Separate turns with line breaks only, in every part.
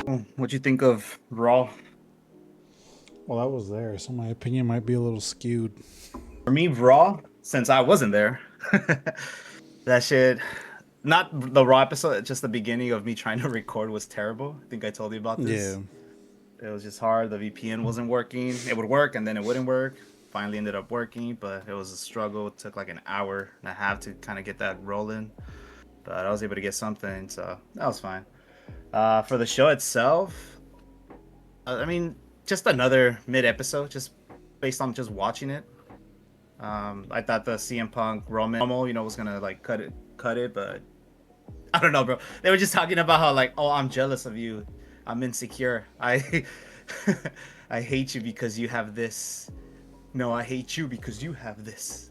What'd you think of Raw?
Well, I was there, so my opinion might be a little skewed.
For me, Raw, since I wasn't there, that shit, not the Raw episode, just the beginning of me trying to record was terrible. I think I told you about
Yeah.
this. It was just hard. The VPN wasn't working. It would work and then it wouldn't work. Finally ended up working, but it was a struggle. It took like an hour and a half to kind of get that rolling. But I was able to get something, so that was fine. For the show itself, I mean, just another mid episode, just based on just watching it. I thought the CM Punk Roman promo, was gonna like cut it, but I don't know, bro. They were just talking about how like, oh, I'm jealous of you, I'm insecure, I, I hate you because you have this. No, I hate you because you have this.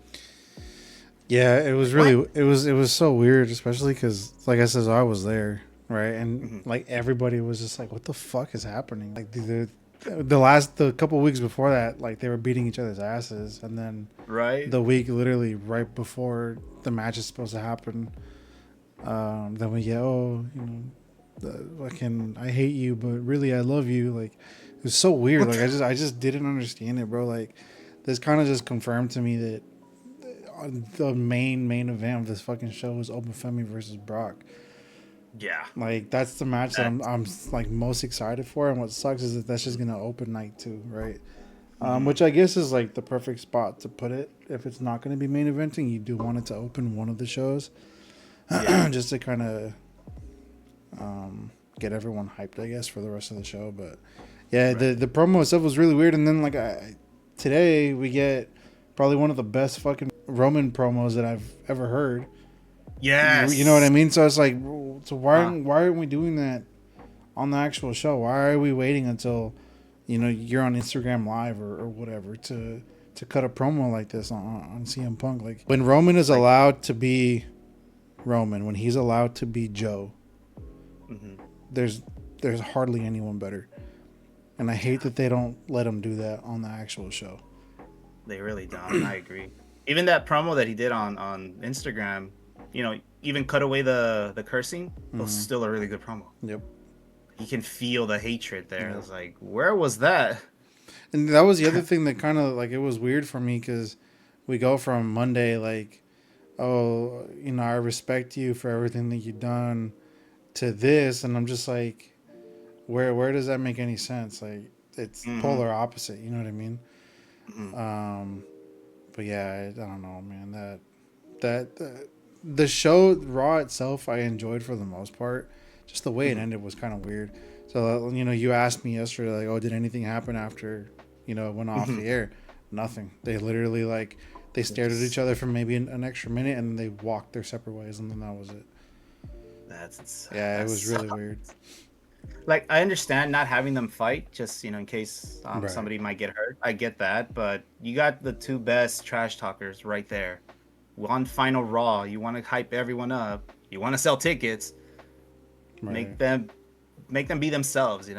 Yeah, it was
Like what?
really it was so weird, especially because like I said, I was there, right, and
Hmm.
like everybody was just like, "What the fuck is happening?" Like the couple weeks before that, like they were beating each other's asses, and then
Right?
the week literally right before the match is supposed to happen, then we get fucking I hate you, but really I love you. Like it was so weird.
What?
Like I just didn't understand it, bro. Like this kind of just confirmed to me that the main event of this fucking show was Open Femi versus Brock.
Yeah.
Like that's the match that
That.
I'm like most excited for, and what sucks is that that's just gonna open night too, right?
Hmm.
Which I guess is like the perfect spot to put it. If it's not going to be main eventing, you do want it to open one of the shows,
Yeah.
just to kind of get everyone hyped, I guess, for the rest of the show. But yeah,
Right.
the promo itself was really weird, and then like today we get probably one of the best fucking Roman promos that I've ever heard. You know what I
Yes.
mean? So it's like, so
Uh,
why aren't we doing that on the actual show? Why are we waiting until you're on Instagram Live or whatever to cut a promo like this on CM Punk? Like when Roman is
like.
allowed to be Roman, when he's allowed to be Joe,
Hmm.
there's there's hardly anyone better. And I hate
Yeah.
that they don't let him do that on the actual show.
They really don't. I agree. Even that promo that he did on Instagram, even cut away the cursing, it was
Mm-hmm.
still a really good promo.
Yep.
You can feel the hatred there. I
Yep.
was like, where was that?
And that was the other thing that kind of like it was weird for me because we go from Monday like, oh, I respect you for everything that you've done to this, and I'm just like, where does that make any sense? Like it's
Hmm.
polar opposite. You know what I mean?
Hmm.
Um, but yeah, I don't know, man. The show Raw itself, I enjoyed for the most part. Just the way it
Hmm.
ended was kind of weird. So you asked me yesterday, like, oh, did anything happen after it went off
Hmm.
the air? Nothing. They literally like they stared at each other for maybe an extra minute, and then they walked their separate ways, and then that was it.
That's
Yeah, it was
that's
really weird.
like I understand not having them fight, just in case
Right.
somebody might get hurt. I get that, but you got the two best trash talkers right there. One final Raw. You want to hype everyone up. You want to sell tickets.
Right.
Make them make them be themselves.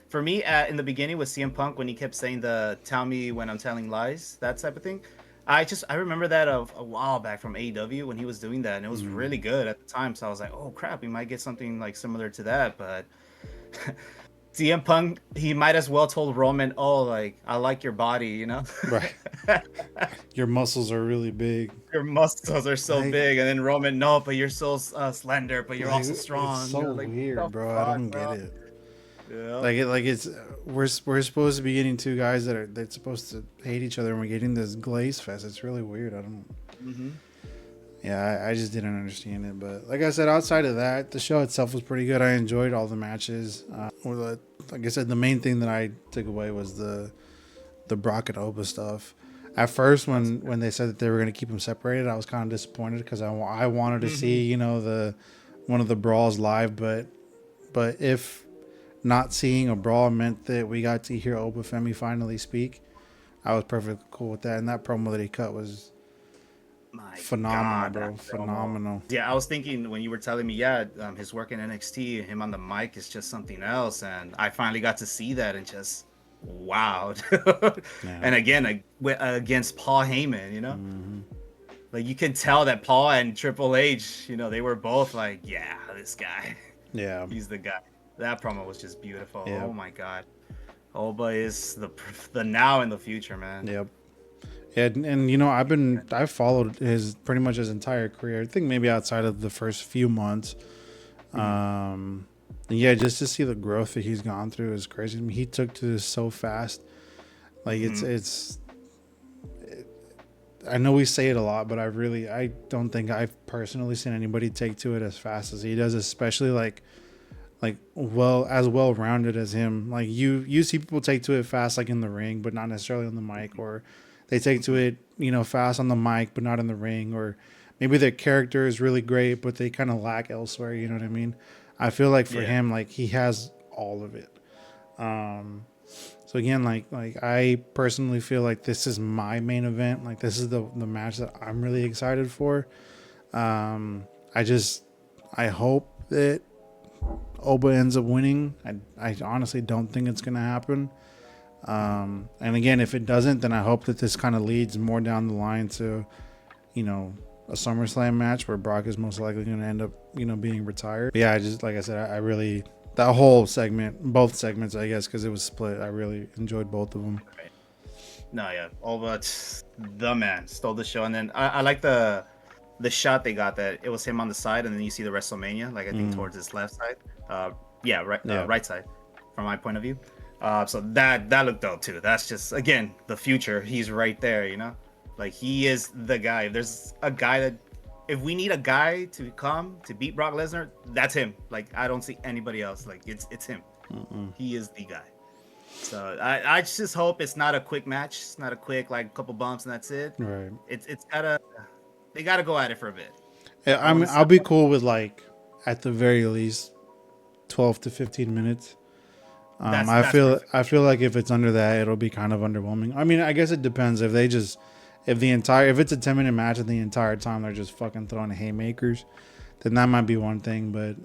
For me, in the beginning with CM Punk when he kept saying the "tell me when I'm telling lies" that type of thing. I remember that of a while back from AEW when he was doing that, and it was
Mm.
really good at the time. So I was like, "Oh crap, we might get something like similar to that." But CM Punk, he might as well told Roman, "Oh, like I like your body."
Right. Your muscles are really big.
Your muscles are so
Like,
big, and then Roman, no, but you're so slender, but you're
like
also
it's
strong.
so
Like the
weird, bro. I
fuck,
don't get
bro.
it.
Yeah.
Like it's we're supposed to be getting two guys that's supposed to hate each other, and we're getting this glaze fest. It's really weird. I don't.
Hmm.
Yeah, I just didn't understand it. But like I said, outside of that, the show itself was pretty good. I enjoyed all the matches. Like I said, the main thing that I took away was the Brock and Oba stuff. At first,
That's
when they said that they were going to keep them separated, I was kind of disappointed because I wanted to
good.
see the one of the brawls live. But if not seeing a brawl meant that we got to hear Obafemi finally speak, I was perfectly cool with that. And that promo that he cut was
My
phenomenal,
God, that
bro.
promo.
Phenomenal.
Yeah, I was thinking when you were telling me, yeah, his work in NXT, him on the mic is just something else, and I finally got to see that and just wow.
Yeah.
And again, against Paul Heyman.
Hmm.
Like you can tell that Paul and Triple H, they were both like, yeah, this guy,
Yeah.
he's the guy. That promo was just beautiful.
Yeah.
Oh my god. Oba is the now and the future, man.
Yep. Yeah, and I've followed his pretty much his entire career. I think maybe outside of the first few months.
Mhm.
And yeah, just to see the growth that he's gone through is crazy. I mean, he took to this so fast. Like
Mhm.
it's. I know we say it a lot, but I don't think I've personally seen anybody take to it as fast as he does, especially like well rounded as him. Like you see people take to it fast like in the ring, but not necessarily on the mic, or they take to
Mhm.
it, fast on the mic but not in the ring, or maybe their character is really great but they kind of lack elsewhere, you know what I mean? I feel like for
Yeah.
him, like he has all of it. Um so again, like I personally feel like this is my main event. Like this is the match that I'm really excited for. Um I just I hope that Oba ends up winning. I honestly don't think it's going to happen. And again, if it doesn't, then I hope that this kind of leads more down the line to, you know, a SummerSlam match where Brock is most likely going to end up, being retired. But yeah, I just, like I said, I really, that whole segment, both segments, I guess, because it was split, I really enjoyed both of them.
Right. No, yeah. Oba, the man, stole the show, and then I like the shot they got that it was him on the side, and then you see the WrestleMania, like I think
Mm,
towards his left side. Yeah, right,
yeah.
right side, from my point of view. So that looked dope too. That's just again the future. He's right there, like he is the guy. If there's a guy that, if we need a guy to come to beat Brock Lesnar, that's him. Like I don't see anybody else. Like it's him.
Mm-mm.
He is the guy. So I just hope it's not a quick match. It's not a quick like couple bumps and that's it.
Right.
It's gotta, they gotta go at it for a bit.
Yeah,
I
I
want
mean,
to see.
I'll be cool with like, at the very least, 12 to 15 minutes. I
That's
feel
perfect.
I feel like if it's under that, it'll be kind of underwhelming. I mean, I guess it depends. If it's a 10-minute match and the entire time they're just fucking throwing haymakers, then that might be one thing. But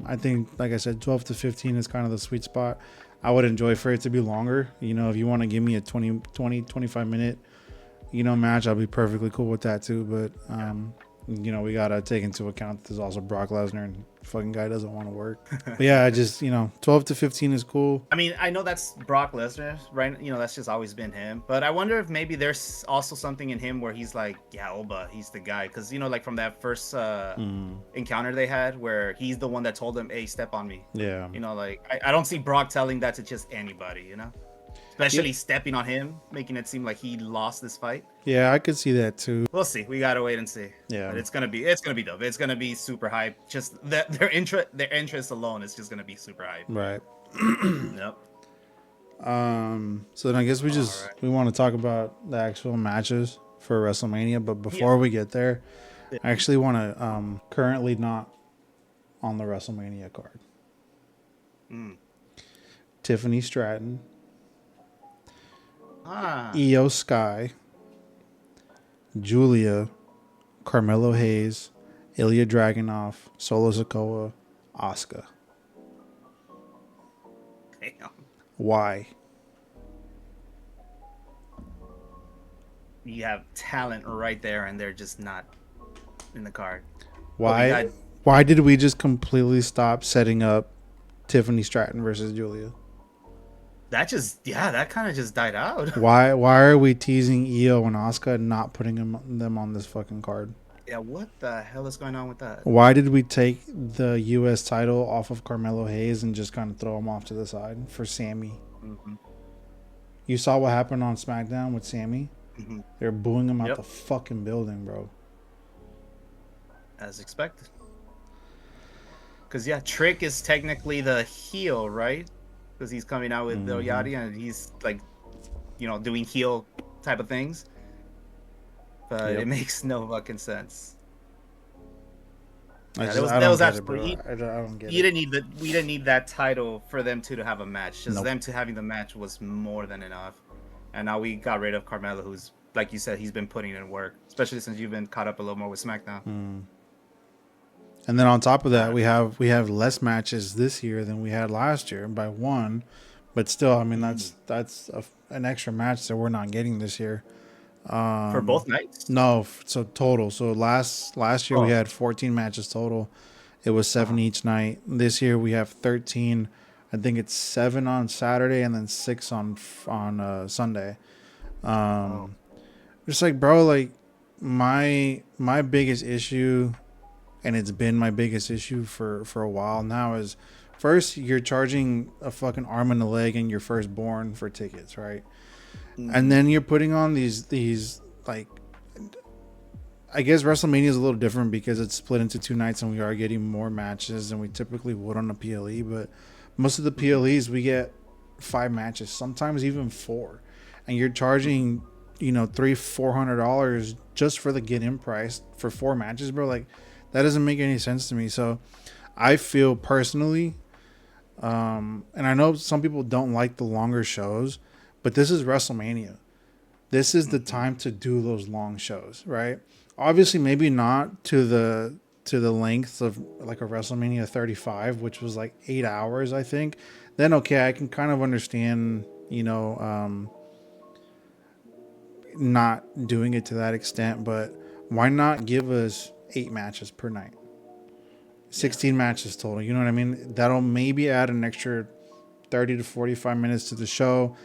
I think, like I said, 12 to 15 is kind of the sweet spot. I would enjoy for it to be longer. If you want to give me a 25 minute, match, I'll be perfectly cool with that too. But we gotta take into account that there's also Brock Lesnar and fucking guy doesn't want to work. But yeah, I just 12 to 15 is cool.
I mean, I know that's Brock Lesnar, right? That's just always been him. But I wonder if maybe there's also something in him where he's like, yeah, Oba, he's the guy. Because, like from that first
Mm,
encounter they had where he's the one that told him, hey, step on me.
yeah.
Like, I don't see Brock telling that to just anybody.
Yeah,
Especially stepping on him, making it seem like he lost this fight.
yeah, I could see that too.
We'll see. We gotta wait and see.
Yeah,
But it's gonna be dope. It's gonna be super hype. Just that their interest alone is just gonna be super hype.
right.
Yep.
So then I guess we
All
just
right.
we want to talk about the actual matches for WrestleMania, but
Yeah.
before we get there,
Yeah.
I actually want to currently not on the WrestleMania card.
Mm.
Tiffany Stratton,
Ah.
Io Sky, Julia, Carmelo Hayes, Ilya Dragunov, Solo Sikoa, Asuka.
Damn.
Why?
You have talent right there, and they're just not in the card. But we
Why?
got
Why did we just completely stop setting up Tiffany Stratton versus Julia?
that. Just that kind of just died out.
Why are we teasing Io and Asuka and not putting them on this fucking card?
Yeah. What the hell is going on with that?
Why did we take the U.S. title off of Carmelo Hayes and just kind of throw him off to the side for Sammy?
Hmm.
You saw what happened on SmackDown with Sammy?
Hmm.
They're booing him out
Yep.
the fucking building, bro.
As expected. Because Trick is technically the heel, right? Because he's coming out with Lil
Mm-hmm.
Yachty, and he's like, doing heel type of things. But
Yep.
it makes no fucking sense.
I
Yeah,
just I
that
don't
was
get it, bro.
absolutely.
I don't get
You
it.
didn't need we didn't need that title for them to have a match. Just
Nope.
them to having the match was more than enough. And now we got rid of Carmelo, who's like you said, he's been putting in work, especially since you've been caught up a little more with SmackDown.
Mm. And then on top of that,
Uh,
we have less matches this year than we had last year by one, but still, I mean
mm,
that's an extra match that we're not getting this year.
for both nights.
No, so total. So last year we
Oh,
had 14 matches total, It was 7
Uh-huh.
each night. This year we have 13. I think it's 7 on Saturday and then 6 on Sunday.
Oh.
Um, just like, bro, like my biggest issue, and it's been my biggest issue for a while now, is first you're charging a fucking arm and a leg and your firstborn for tickets, right? And
Mm-hmm.
then you're putting on these like, I guess WrestleMania is a little different because it's split into 2 nights and we are getting more matches than we typically would on a PLE. But most of the
Mm-hmm.
PLEs we get 5 matches, sometimes even 4, and you're charging $300-400 just for the get in price for 4 matches, bro. Like that doesn't make any sense to me. So I feel personally, and I know some people don't like the longer shows, but this is WrestleMania. This is the
Mm-hmm.
time to do those long shows, right? Obviously, maybe not to the length of like a WrestleMania 35, which was like 8 hours, I think. Then okay, I can kind of understand, not doing it to that extent, but why not give us 8 matches per night?
Yeah.
16 matches total. You know what I mean? That'll maybe add an extra 30 to 45 minutes to the show.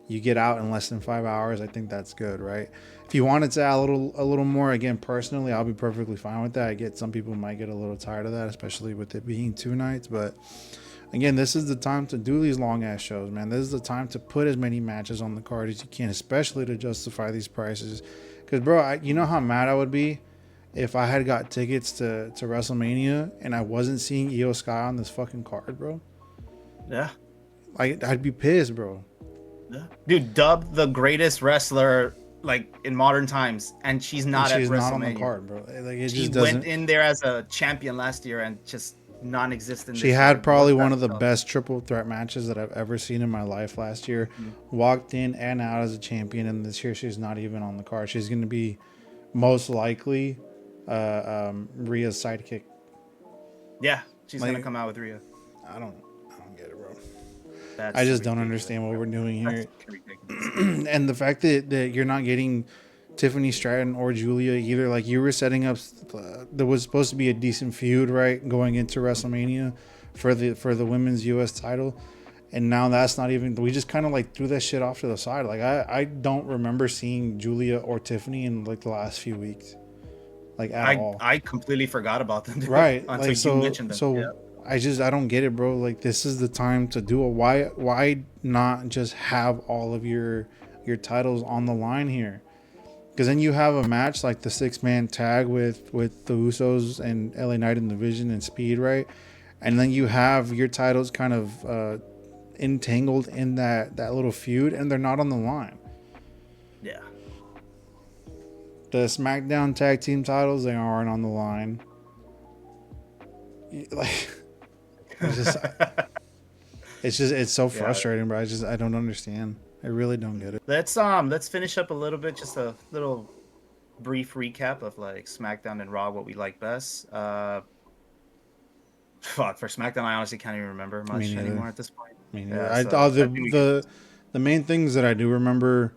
You get out in less than 5 hours. I think that's good, right? If you wanted to add a little more, again, personally, I'll be perfectly fine with that. I get some people might get a little tired of that, especially with it being 2 nights. But again, this is the time to do these long ass shows, man. This is the time to put as many matches on the card as you can, especially to justify these prices. Because, bro, you know how mad I would be if I had got tickets to WrestleMania and I wasn't seeing Io Sky on this fucking card, bro.
Yeah.
Like, I'd be pissed, bro.
Yeah. Dude, dubbed the greatest wrestler like in modern times, and she's
And
not at
she's not on the
WrestleMania.
card, bro. Like, it
She
just
went
doesn't.
in there as a champion last year and just non-existent
She
this year.
had probably
What's
one
that
of the
about?
best triple threat matches that I've ever seen in my life last year.
Mhm.
Walked in and out as a champion, and this year she's not even on the card. She's going to be most likely Rhea's sidekick.
Yeah, she's gonna
Like,
come out with Rhea.
I don't, I don't get it, bro. I
That's
just don't
ridiculous,
understand what
bro.
we're doing
That's
here,
ridiculous.
and the fact that you're not getting Tiffany Stratton or Julia either. Like you were setting up, there was supposed to be a decent feud, right, going into WrestleMania for the women's U.S. title, and now that's not even. We just kind of like threw that shit off to the side. Like I don't remember seeing Julia or Tiffany in like the last few weeks, like at
I
all.
I completely forgot about them dude,
Right.
until
Like
you
so
mentioned them. Yeah.
so I don't get it, bro. Like this is the time to do it. Why not just have all of your titles on the line here? Because then you have a match like the 6-man tag with the Usos and LA Knight in the Vision and Speed, right? And then you have your titles kind of entangled in that little feud, and they're not on the line.
Yeah.
The SmackDown tag team titles, they aren't on the line. Like it's just it's so
Yeah.
frustrating, bro. I don't understand. I really don't get it.
Let's finish up a little bit, just a little brief recap of like SmackDown and Raw, what we like best. Fuck, for SmackDown, I honestly can't even remember
Me
much
neither.
anymore at this point.
Me neither.
Yeah, so
The
I think we can just.
the main things that I do remember,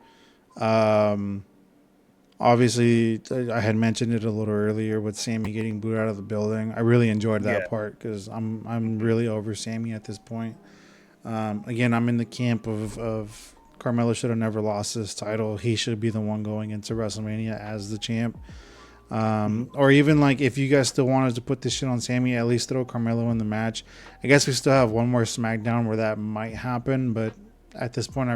um, obviously, I had mentioned it a little earlier with Sammy getting booed out of the building. I really enjoyed
Yeah.
that part because I'm really over Sammy at this point. Again, I'm in the camp of Carmelo should have never lost this title. He should be the one going into WrestleMania as the champ.
Mhm.
Or even like if you guys still wanted to put this shit on Sammy, at least throw Carmelo in the match. I guess we still have one more SmackDown where that might happen, but at this point, I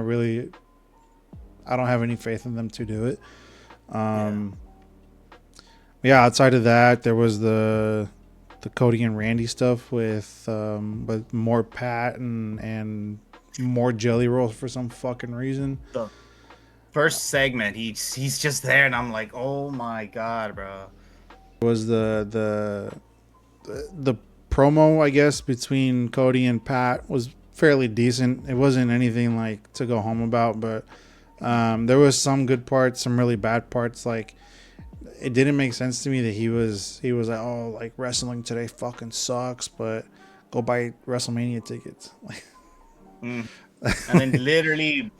don't have any faith in them to do it.
Yeah.
Um, yeah, outside of that, there was the Cody and Randy stuff with more Pat and more Jelly Rolls for some fucking reason.
The first segment, he's just there, and I'm like, oh my god, bro.
Was the promo, I guess, between Cody and Pat was fairly decent. It wasn't anything like to go home about, but there was some good parts, some really bad parts. Like it didn't make sense to me that he was like, oh, like wrestling today fucking sucks, but go buy WrestleMania tickets.
Mm. And then literally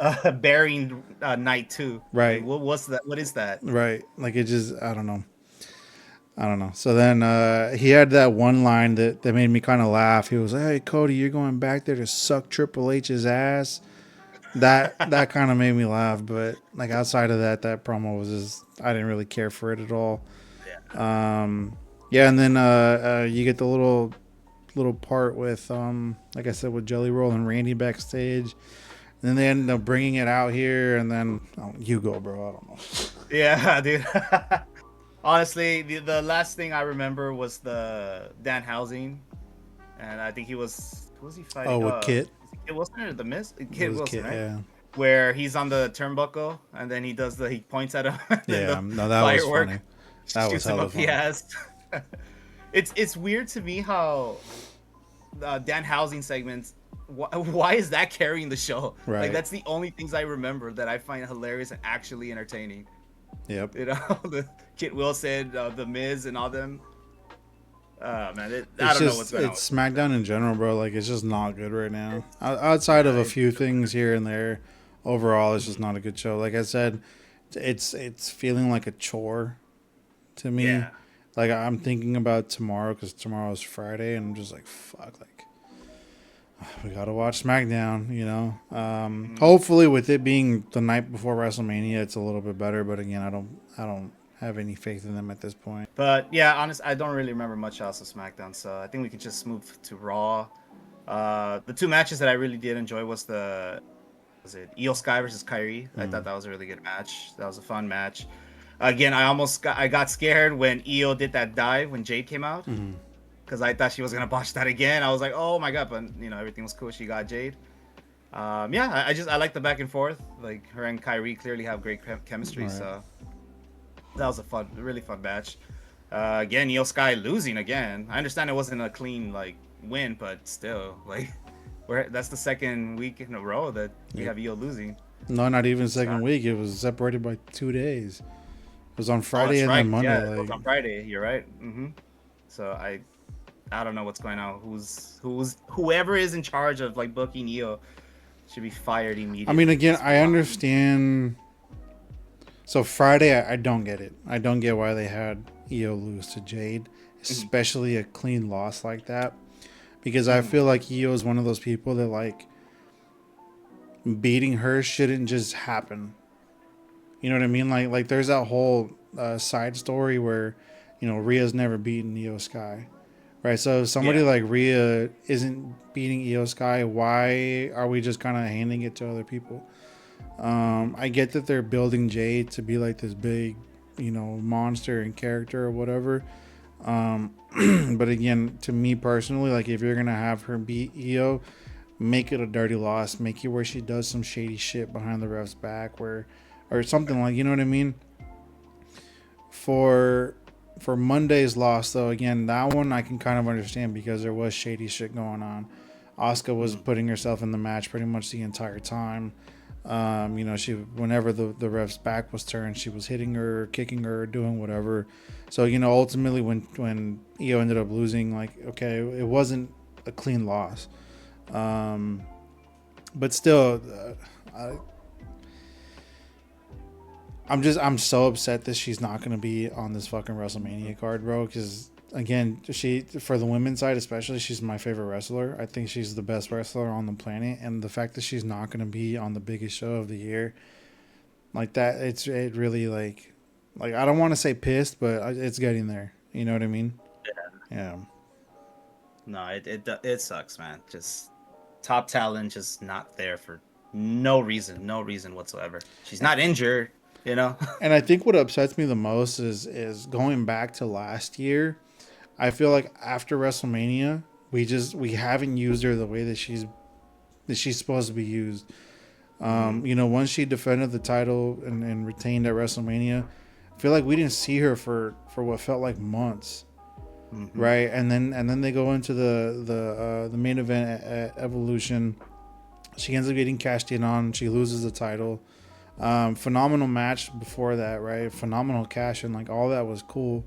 burying night two. Like,
Right,
what's that? What is that?
right. Like it just, I don't know. I don't know. So then he had that one line that made me kind of laugh. He was like, "Hey Cody, you're going back there to suck Triple H's ass." That kind of made me laugh. But like outside of that, that promo was just I didn't really care for it at all.
Yeah.
Yeah, and then you get the little part with like I said with Jelly Roll and Randy backstage. And then they end up bringing it out here, and then you go, bro. I don't know.
Yeah, dude. Honestly, the last thing I remember was the Dan Housing, and I think he was who was he fighting?
Oh, with Kit.
Kid Wilson or the Miz?
It
Kid
was
Wilson,
Kit.
right?
Yeah,
Where he's on the turnbuckle and then he points at him and then
yeah.
the
No, that was
firework
funny. That was
shoots him
hella
up the
funny.
ass. It's weird to me how Dan Housing segments. Why is that carrying the show? Like
Right.
that's the only things I remember that I find hilarious and actually entertaining.
Yep.
You know, the Kit Wilson, the Miz, and all them. Man, I
It's
don't know what's
just
going on
it's
with
SmackDown in general, bro. Like it's just not good right now. Outside of
yeah,
a few things here and there, overall, it's just not a good show. Like I said, it's feeling like a chore to me.
yeah.
Like I'm thinking about tomorrow because tomorrow's Friday, and I'm just like, fuck, like we gotta watch SmackDown.
Mhm.
Hopefully, with it being the night before WrestleMania, it's a little bit better. But again, I don't have any faith in them at this point.
But yeah, honest, I don't really remember much else of SmackDown, so I think we could just move to Raw. The two matches that I really did enjoy was it Io Sky versus Kyrie. I thought
Mm.
that was a really good match. That was a fun match. Again, I got scared when Io did that dive when Jade came out
Mm.
because I thought she was gonna botch that again. I was like, oh my god, but everything was cool. She got Jade. Yeah, I like the back and forth. Like her and Kyrie clearly have great chemistry,
Right.
so that was really fun match. Again, Io Sky losing again. I understand it wasn't a clean like win, but still, like, that's the second week in a row that we
Yep.
have Io losing.
No, not even
So,
second week. It was separated by 2 days. It was on
oh,
Friday
that's
and
right.
then
Yeah,
Monday.
it was
Like,
on Friday. You're right. So I don't know what's going on. Whoever is in charge of like booking Io should be fired
I mean,
immediately.
again,
Just
I
move on.
understand. So Friday, I don't get it. I don't get why they had Io lose to Jade,
Mhm,
especially a clean loss like that. Because I
mhm.
feel like Io is one of those people that like beating her shouldn't just happen. You know what I mean? Like there's that whole side story where, Rhea's never beaten Io Sky, right? So if somebody
Yeah.
like Rhea isn't beating Io Sky, why are we just kind of handing it to other people? I get that they're building Jade to be like this big, monster and character or whatever. Um, but again, to me personally, like if you're gonna have her beat Io, make it a dirty loss. Make it where she does some shady shit behind the ref's back, or something like you know what I mean. For for Monday's loss though, again that one I can kind of understand because there was shady shit going on. Asuka was
Mhm.
putting herself in the match pretty much the entire time. She whenever the ref's back was turned, she was hitting her, kicking her, doing whatever. So ultimately when Io ended up losing, like okay, it wasn't a clean loss. Um, but still, I'm so upset that she's not gonna be on this fucking WrestleMania card, bro. Because again, she for the women's side especially, she's my favorite wrestler. I think she's the best wrestler on the planet, and the fact that she's not gonna be on the biggest show of the year, like that, it really like I don't want to say pissed, but it's getting there. You know what I mean? Yeah.
No, it sucks, man. Just top talent just not there for no reason whatsoever. She's not injured, you know.
And I think what upsets me the most is going back to last year. I feel like after WrestleMania, we haven't used her the way that she's supposed to be used.
hmm
Once she defended the title and retained at WrestleMania, I feel like we didn't see her for what felt like months,
hmm
right? And then they go into the main event at Evolution. She ends up getting cashed in on. She loses the title. Phenomenal match before that, right? Phenomenal cash and like all that was cool.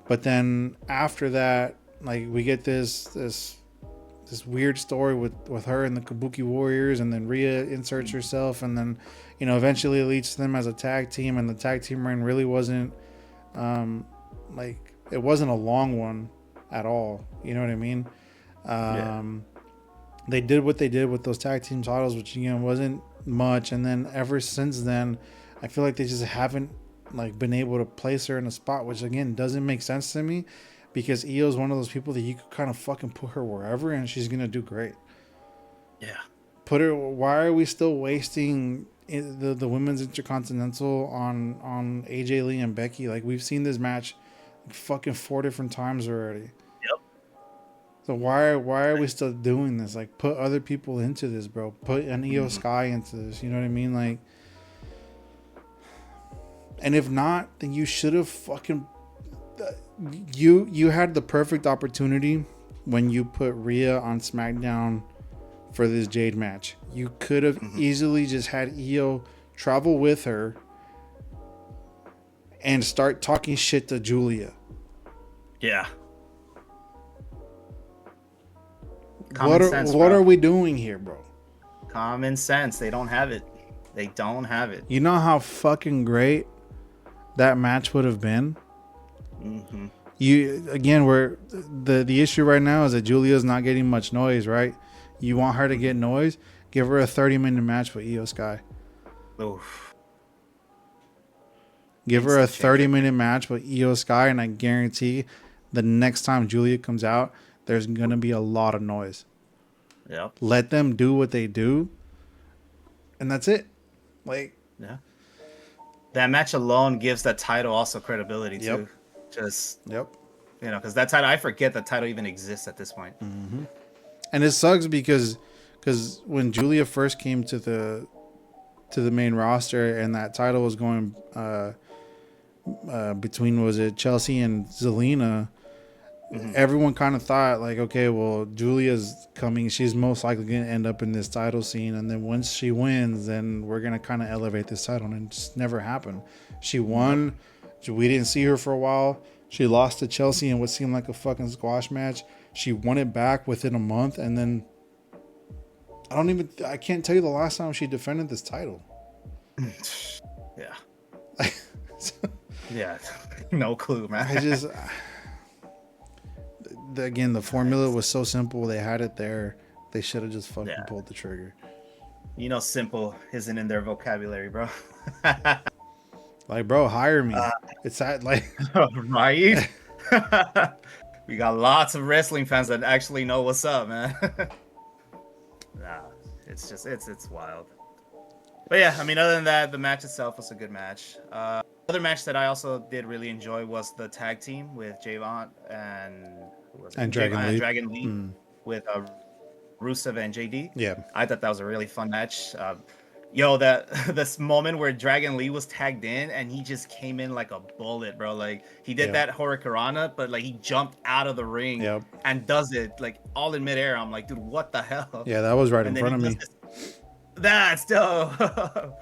But then after that, like we get this weird story with her and the Kabuki Warriors, and then Rhea inserts herself, and then eventually it leads to them as a tag team, and the tag team reign really wasn't um, like It wasn't a long one at all. You know what I mean?
Yeah.
Um, they did what they did with those tag team titles, which again wasn't much. And then ever since then, I feel like they just haven't like been able to place her in a spot, which again doesn't make sense to me, because Io is one of those people that you could kind of fucking put her wherever and she's gonna do great.
Yeah.
Put her. Why are we still wasting the women's intercontinental on AJ Lee and Becky? Like we've seen this match like fucking 4 different times already.
Yep.
So why are we still doing this? Like put other people into this, bro. Put an Io
Mhm.
Sky into this. You know what I mean? Like, and if not, then you should have fucking you had the perfect opportunity when you put Rhea on SmackDown for this Jade match. You could have
Mhm.
easily just had Io travel with her and start talking shit to Julia.
Yeah. Common sense,
What
bro.
are we doing here, bro?
Common sense. They don't have it. They don't have it.
You know how fucking great that match would have been?
Hmm.
You again, where the issue right now is that Julia's not getting much noise, right? You want her to get
Hmm.
noise? Give her a 30-minute match with Io Sky.
Oof.
Give her a
Instant change right
30-minute match with Io Sky, and I guarantee the next time Julia comes out, there's gonna be a lot of noise.
there. Yep.
Let them do what they do, and that's it. Like,
Yeah. That match alone gives that title also credibility
yep,
too. Just
yep.
because that title, I forget that title even exists at this point.
And it sucks because when Julia first came to the main roster and that title was going between, was it Chelsea and Zelina,
Hmm.
everyone kind of thought like, okay, well, Julia's coming, she's most likely going to end up in this title scene, and then once she wins, then we're going to kind of elevate this title, and it just never happened. She
Nope.
won, we didn't see her for a while. She lost to Chelsea in what seemed like a fucking squash match. She won it back within a month, and then I can't tell you the last time she defended this title.
Yeah.
So,
Yeah. No clue, man.
I just again, the formula was so simple. They had it there. They should have just fucking
Yeah.
pulled the trigger.
Simple isn't in their vocabulary, bro.
Like, bro, hire me. It's that like,
Right? We got lots of wrestling fans that actually know what's up, man. Nah, it's wild. But yeah, I mean, other than that, the match itself was a good match. Other match that I also did really enjoy was the tag team with Javon and who was it?
and
Javon
Dragon
and
Lee.
Dragon Lee with Rusev and JD.
Yeah,
I thought that was a really fun match. Yo, that this moment where Dragon Lee was tagged in and he just came in like a bullet, bro. Like he did
yeah,
that Hurricanrana, but like he jumped out of the ring
yeah,
and does it like all in midair. I'm like, dude, what the hell?
yeah. That was right in
And then
front
he
of
does
me.
this. That's dope.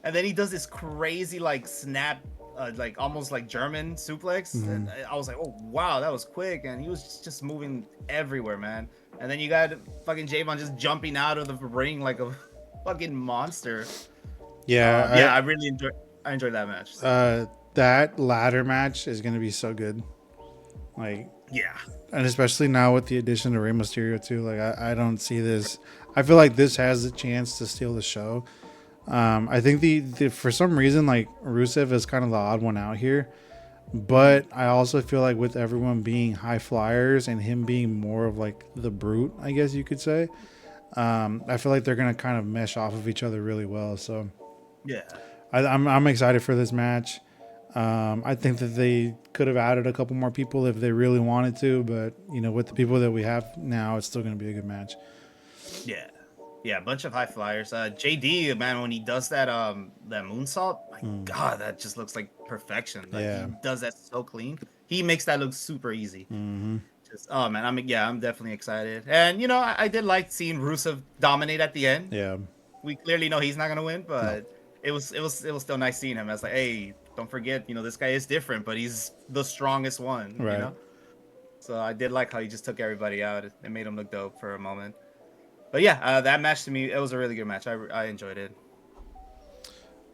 And then he does this crazy like snap, like almost like German suplex.
Mm-hmm.
And I was like, oh wow, that was quick. And he was just moving everywhere, man. And then you got fucking Javon just jumping out of the ring like a fucking monster.
Yeah,
Yeah, I enjoyed that match.
I
So
that ladder match is gonna be so good. Like,
yeah,
and especially now with the addition of Rey Mysterio too. Like, I don't see this. I feel like this has the chance to steal the show. I think the for some reason like Rusev is kind of the odd one out here, but I also feel like with everyone being high flyers and him being more of like the brute, I guess you could say. I feel like they're gonna kind of mesh off of each other really well. So
yeah,
I'm excited for this match. I think that they could have added a couple more people if they really wanted to, but you know, with the people that we have now, it's still gonna be a good match.
yeah, yeah. A bunch of high flyers. JD, man, when he does that moonsault, my
Mm,
God, that just looks like perfection. Like he
yeah.
does that so clean. He makes that look super easy.
Mm-hmm.
Just oh man, I'm definitely excited. And I did like seeing Rusev dominate at the end.
Yeah.
We clearly know he's not gonna win,
No.
but it was still nice seeing him. As like, hey, don't forget, this guy is different, but he's the strongest one.
Right.
So I did like how he just took everybody out. It made him look dope for a moment. But yeah, that match to me, it was a really good match. I enjoyed it.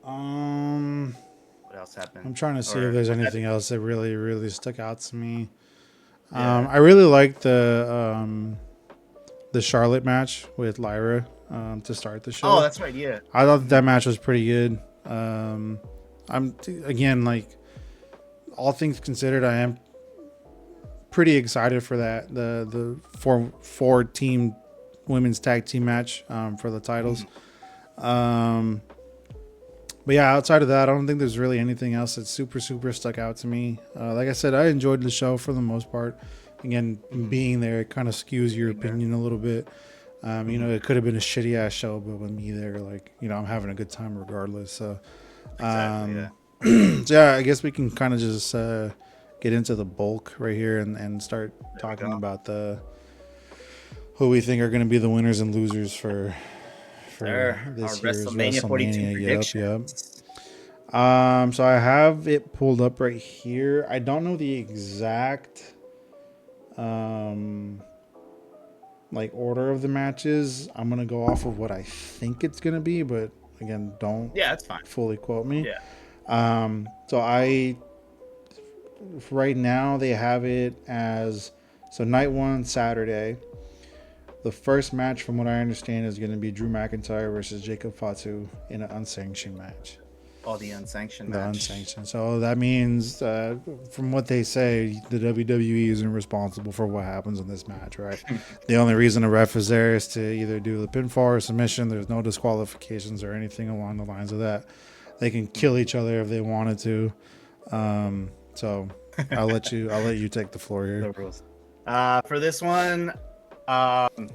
Um.
What what else happened?
I'm trying to see if
Or
there's
was that
anything else that really stuck out to me.
yeah?
I really liked the Charlotte match with Lyra to start the
Oh,
show.
that's right. Yeah.
I thought that
Mhm.
match was pretty good. I'm again like all things considered, I am pretty excited for that the four team women's tag team match for the titles.
Mhm.
Um, but yeah, outside of that, I don't think there's really anything else that super stuck out to me. Like I said, I enjoyed the show for the most part. Again,
Mhm.
being there, it kind of skews your
Being there.
opinion a little bit.
Mhm.
It could have been a shitty ass show, but with me there, like, I'm having a good time regardless. So,
Exactly. Yeah.
so yeah, I guess we can kind of just get into the bulk right here and start
There we
talking
go.
about the who we think are going to be the winners and losers for
There, our
this year's
WrestleMania 42
WrestleMania. Yep.
predictions.
So I have it pulled up right here. I don't know the exact um like order of the matches. I'm gonna go off of what I think it's gonna be, but again, don't
Yeah, that's fine.
fully quote me.
Yeah.
So I right now they have it as so night one Saturday. The first match, from what I understand, is going to be Drew McIntyre versus Jacob Fatu in an unsanctioned match.
Oh, the unsanctioned
The
match.
unsanctioned. So that means, from what they say, the WWE isn't responsible for what happens in this match, right? The only reason the ref is there is to either do the pinfall or submission. There's no disqualifications or anything along the lines of that. They can kill each other if they wanted to. So I'll let you take the floor here.
The rules. For this one, um,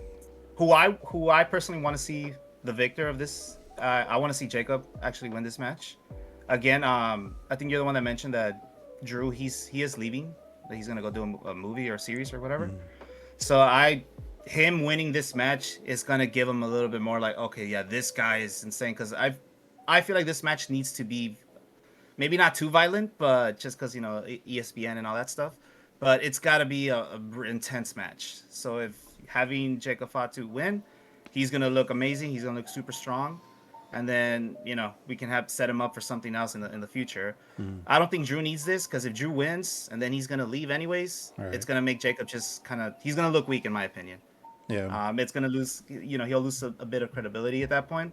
who I personally want to see the victor of this. I want to see Jacob actually win this match. Again, I think you're the one that mentioned that Drew he is leaving. That he's gonna go do a movie or series or whatever. So him winning this match is gonna give him a little bit more like, okay, yeah, this guy is insane. Because I feel like this match needs to be maybe not too violent, but just because ESPN and all that stuff. But it's got to be a intense match. So if having Jacob Fatu win, he's gonna look amazing. He's gonna look super strong, and then we can have set him up for something else in the future.
Mm.
I don't think Drew needs this because if Drew wins and then he's gonna leave anyways,
All right.
it's gonna make Jacob just he's gonna look weak in my opinion.
Yeah.
It's gonna lose, he'll lose a bit of credibility at that point.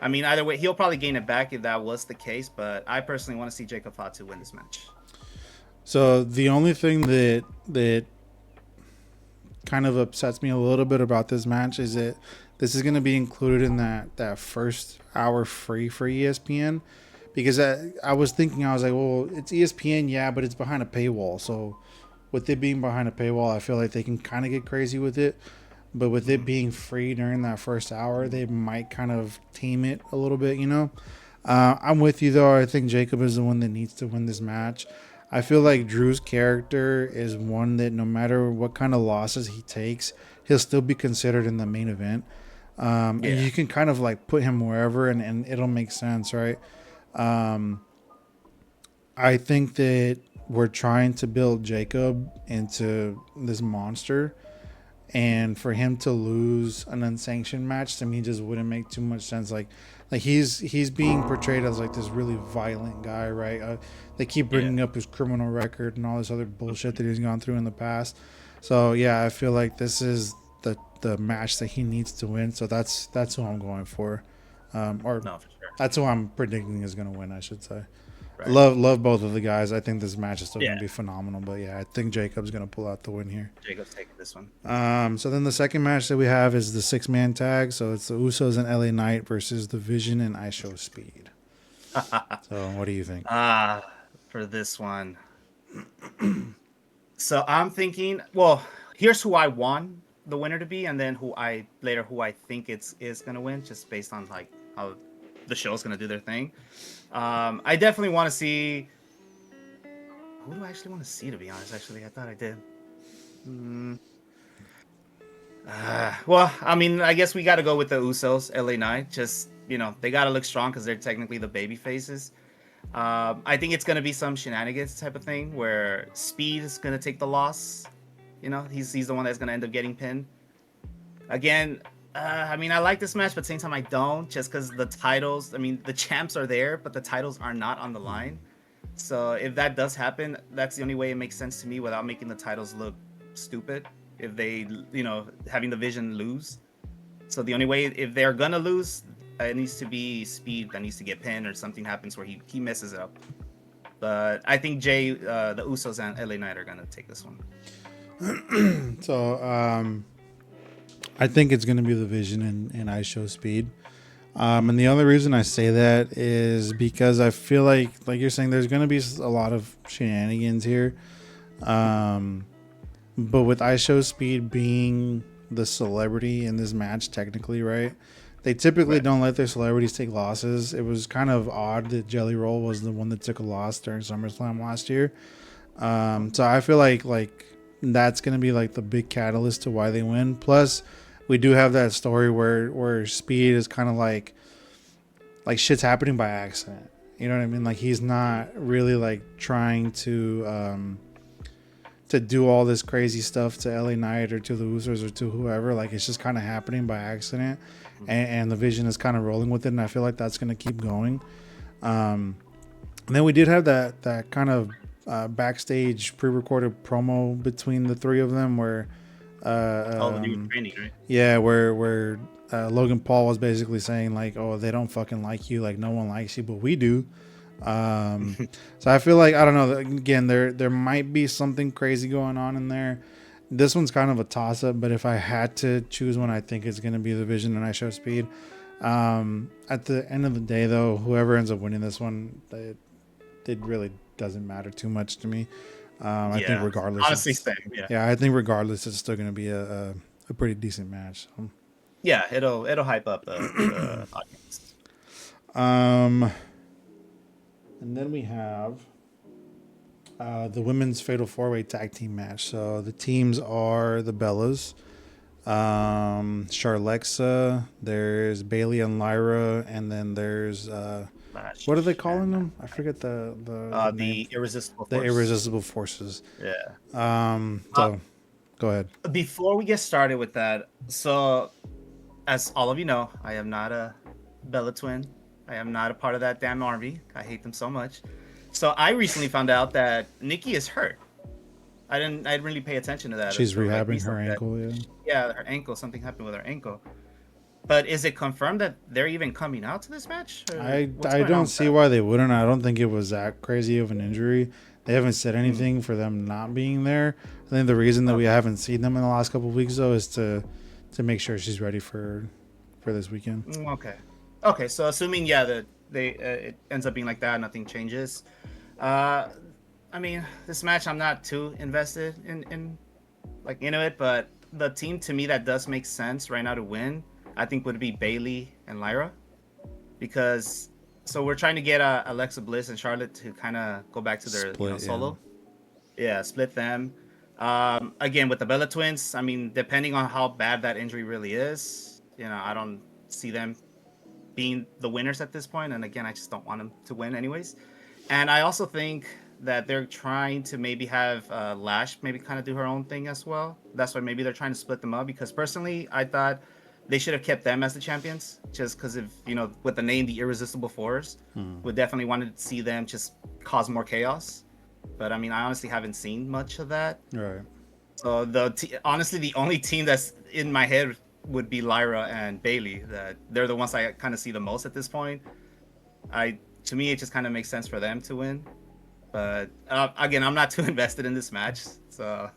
I mean, either way, he'll probably gain it back if that was the case. But I personally want to see Jacob Fatu win this match.
So the only thing that kind of upsets me a little bit about this match is that this is going to be included in that first hour free for ESPN, because I was thinking, I was like, well, it's ESPN, yeah, but it's behind a paywall. So with it being behind a paywall, I feel like they can kind of get crazy with it. But with it being free during that first hour, they might kind of tame it a little bit. I'm with you though. I think Jacob is the one that needs to win this match. I feel like Drew's character is one that no matter what kind of losses he takes, he'll still be considered in the main event. And
Yeah.
you can kind of like put him wherever and it'll make sense, right? Um, I think that we're trying to build Jacob into this monster, and for him to lose an unsanctioned match to me just wouldn't make too much sense. Like he's being portrayed as like this really violent guy, right? They keep
Yeah.
bringing up his criminal record and all this other bullshit that he's gone through in the past. So yeah, I feel like this is the match that he needs to win. So that's who I'm going for, or
No, for sure.
that's who I'm predicting is going to win, I should say.
Right.
Love both of the guys. I think this match is still going
Yeah.
to be phenomenal. But yeah, I think Jacob's going to pull out the win here.
Jacob's taking this one.
So then the second match that we have is the 6-man tag. So it's the Usos and LA Knight versus the Vision and I Show Speed. So what do you think?
For this one. So I'm thinking, well, here's who I want the winner to be, and then who I think is gonna win, just based on like how the show's gonna do their thing. I definitely want to see. Who do I actually want to see? To be honest, actually, I thought I did. Well, I mean, I guess we got to go with the Usos, LA Knight. Just they got to look strong because they're technically the baby faces. I think it's gonna be some shenanigans type of thing where Speed is gonna take the loss. He's the one that's gonna end up getting pinned. Again, I mean, I like this match, but at the same time, I don't, just because the titles. I mean, the champs are there, but the titles are not on the line. So if that does happen, that's the only way it makes sense to me without making the titles look stupid. If they, having the Vision lose. So the only way, if they're gonna lose, it needs to be Speed that needs to get pinned or something happens where he messes it up. But I think the Usos and LA Knight are gonna take this one.
So I think it's going to be the Vision and I Show Speed. And the only reason I say that is because I feel like you're saying, there's going to be a lot of shenanigans here. But with I Show Speed being the celebrity in this match, technically, right? They typically don't let their celebrities take losses. It was kind of odd that Jelly Roll was the one that took a loss during SummerSlam last year. So I feel like that's going to be like the big catalyst to why they win. Plus, we do have that story where Speed is kind of like shit's happening by accident. You know what I mean? Like, he's not really like trying to do all this crazy stuff to LA Knight or to the Usos or to whoever. Like, it's just kind of happening by accident, and the Vision is kind of rolling with it. And I feel like that's going to keep going. And then we did have that kind of backstage pre-recorded promo between the three of them where
Training, right?
yeah, where Logan Paul was basically saying like, oh, they don't fucking like you, like no one likes you, but we do. So I feel like, I don't know, again, there might be something crazy going on in there. This one's kind of a toss-up, but if I had to choose one, I think it's going to be the Vision and I Show Speed. At the end of the day, though, whoever ends up winning this one, it really doesn't matter too much to me. I think regardless,
honestly, same.
Yeah, I think regardless, it's still going to be a pretty decent match. So.
Yeah, it'll hype up the audience.
And then we have the women's Fatal 4-Way Tag Team match. So the teams are the Bellas, Charlexa, there's Bailey and Lyra, and then there's what are they calling them? I forget the name.
Irresistible
The
Force.
Irresistible Forces.
Yeah.
So go ahead.
Before we get started with that, so as all of you know, I am not a Bella twin. I am not a part of that damn army. I hate them so much. So I recently found out that Nikki is hurt. I didn't really pay attention to that.
She's rehabbing her ankle,
Yeah, her ankle. Something happened with her ankle. But is it confirmed that they're even coming out to this match?
I don't see why they wouldn't. I don't think it was that crazy of an injury. They haven't said anything for them not being there. I think the reason that we haven't seen them in the last couple of weeks, though, is to make sure she's ready for this weekend.
Okay. So assuming that it ends up being like that, nothing changes. I mean, this match I'm not too invested in it, but the team to me that does make sense right now to win, I think, would be Bailey and Lyra, because so we're trying to get Alexa Bliss and Charlotte to kind of go back to their solo. Yeah, split them. Again, with the Bella Twins, I mean, depending on how bad that injury really is, I don't see them being the winners at this point. And again, I just don't want them to win anyways. And I also think that they're trying to maybe have Lash maybe kind of do her own thing as well. That's why maybe they're trying to split them up, because personally, I thought they should have kept them as the champions, just because with the name, the Irresistible Force, would definitely want to see them just cause more chaos. But I mean, I honestly haven't seen much of that.
Right.
So honestly, the only team that's in my head would be Lyra and Bailey. That they're the ones I kind of see the most at this point. To me, it just kind of makes sense for them to win. But again, I'm not too invested in this match. So,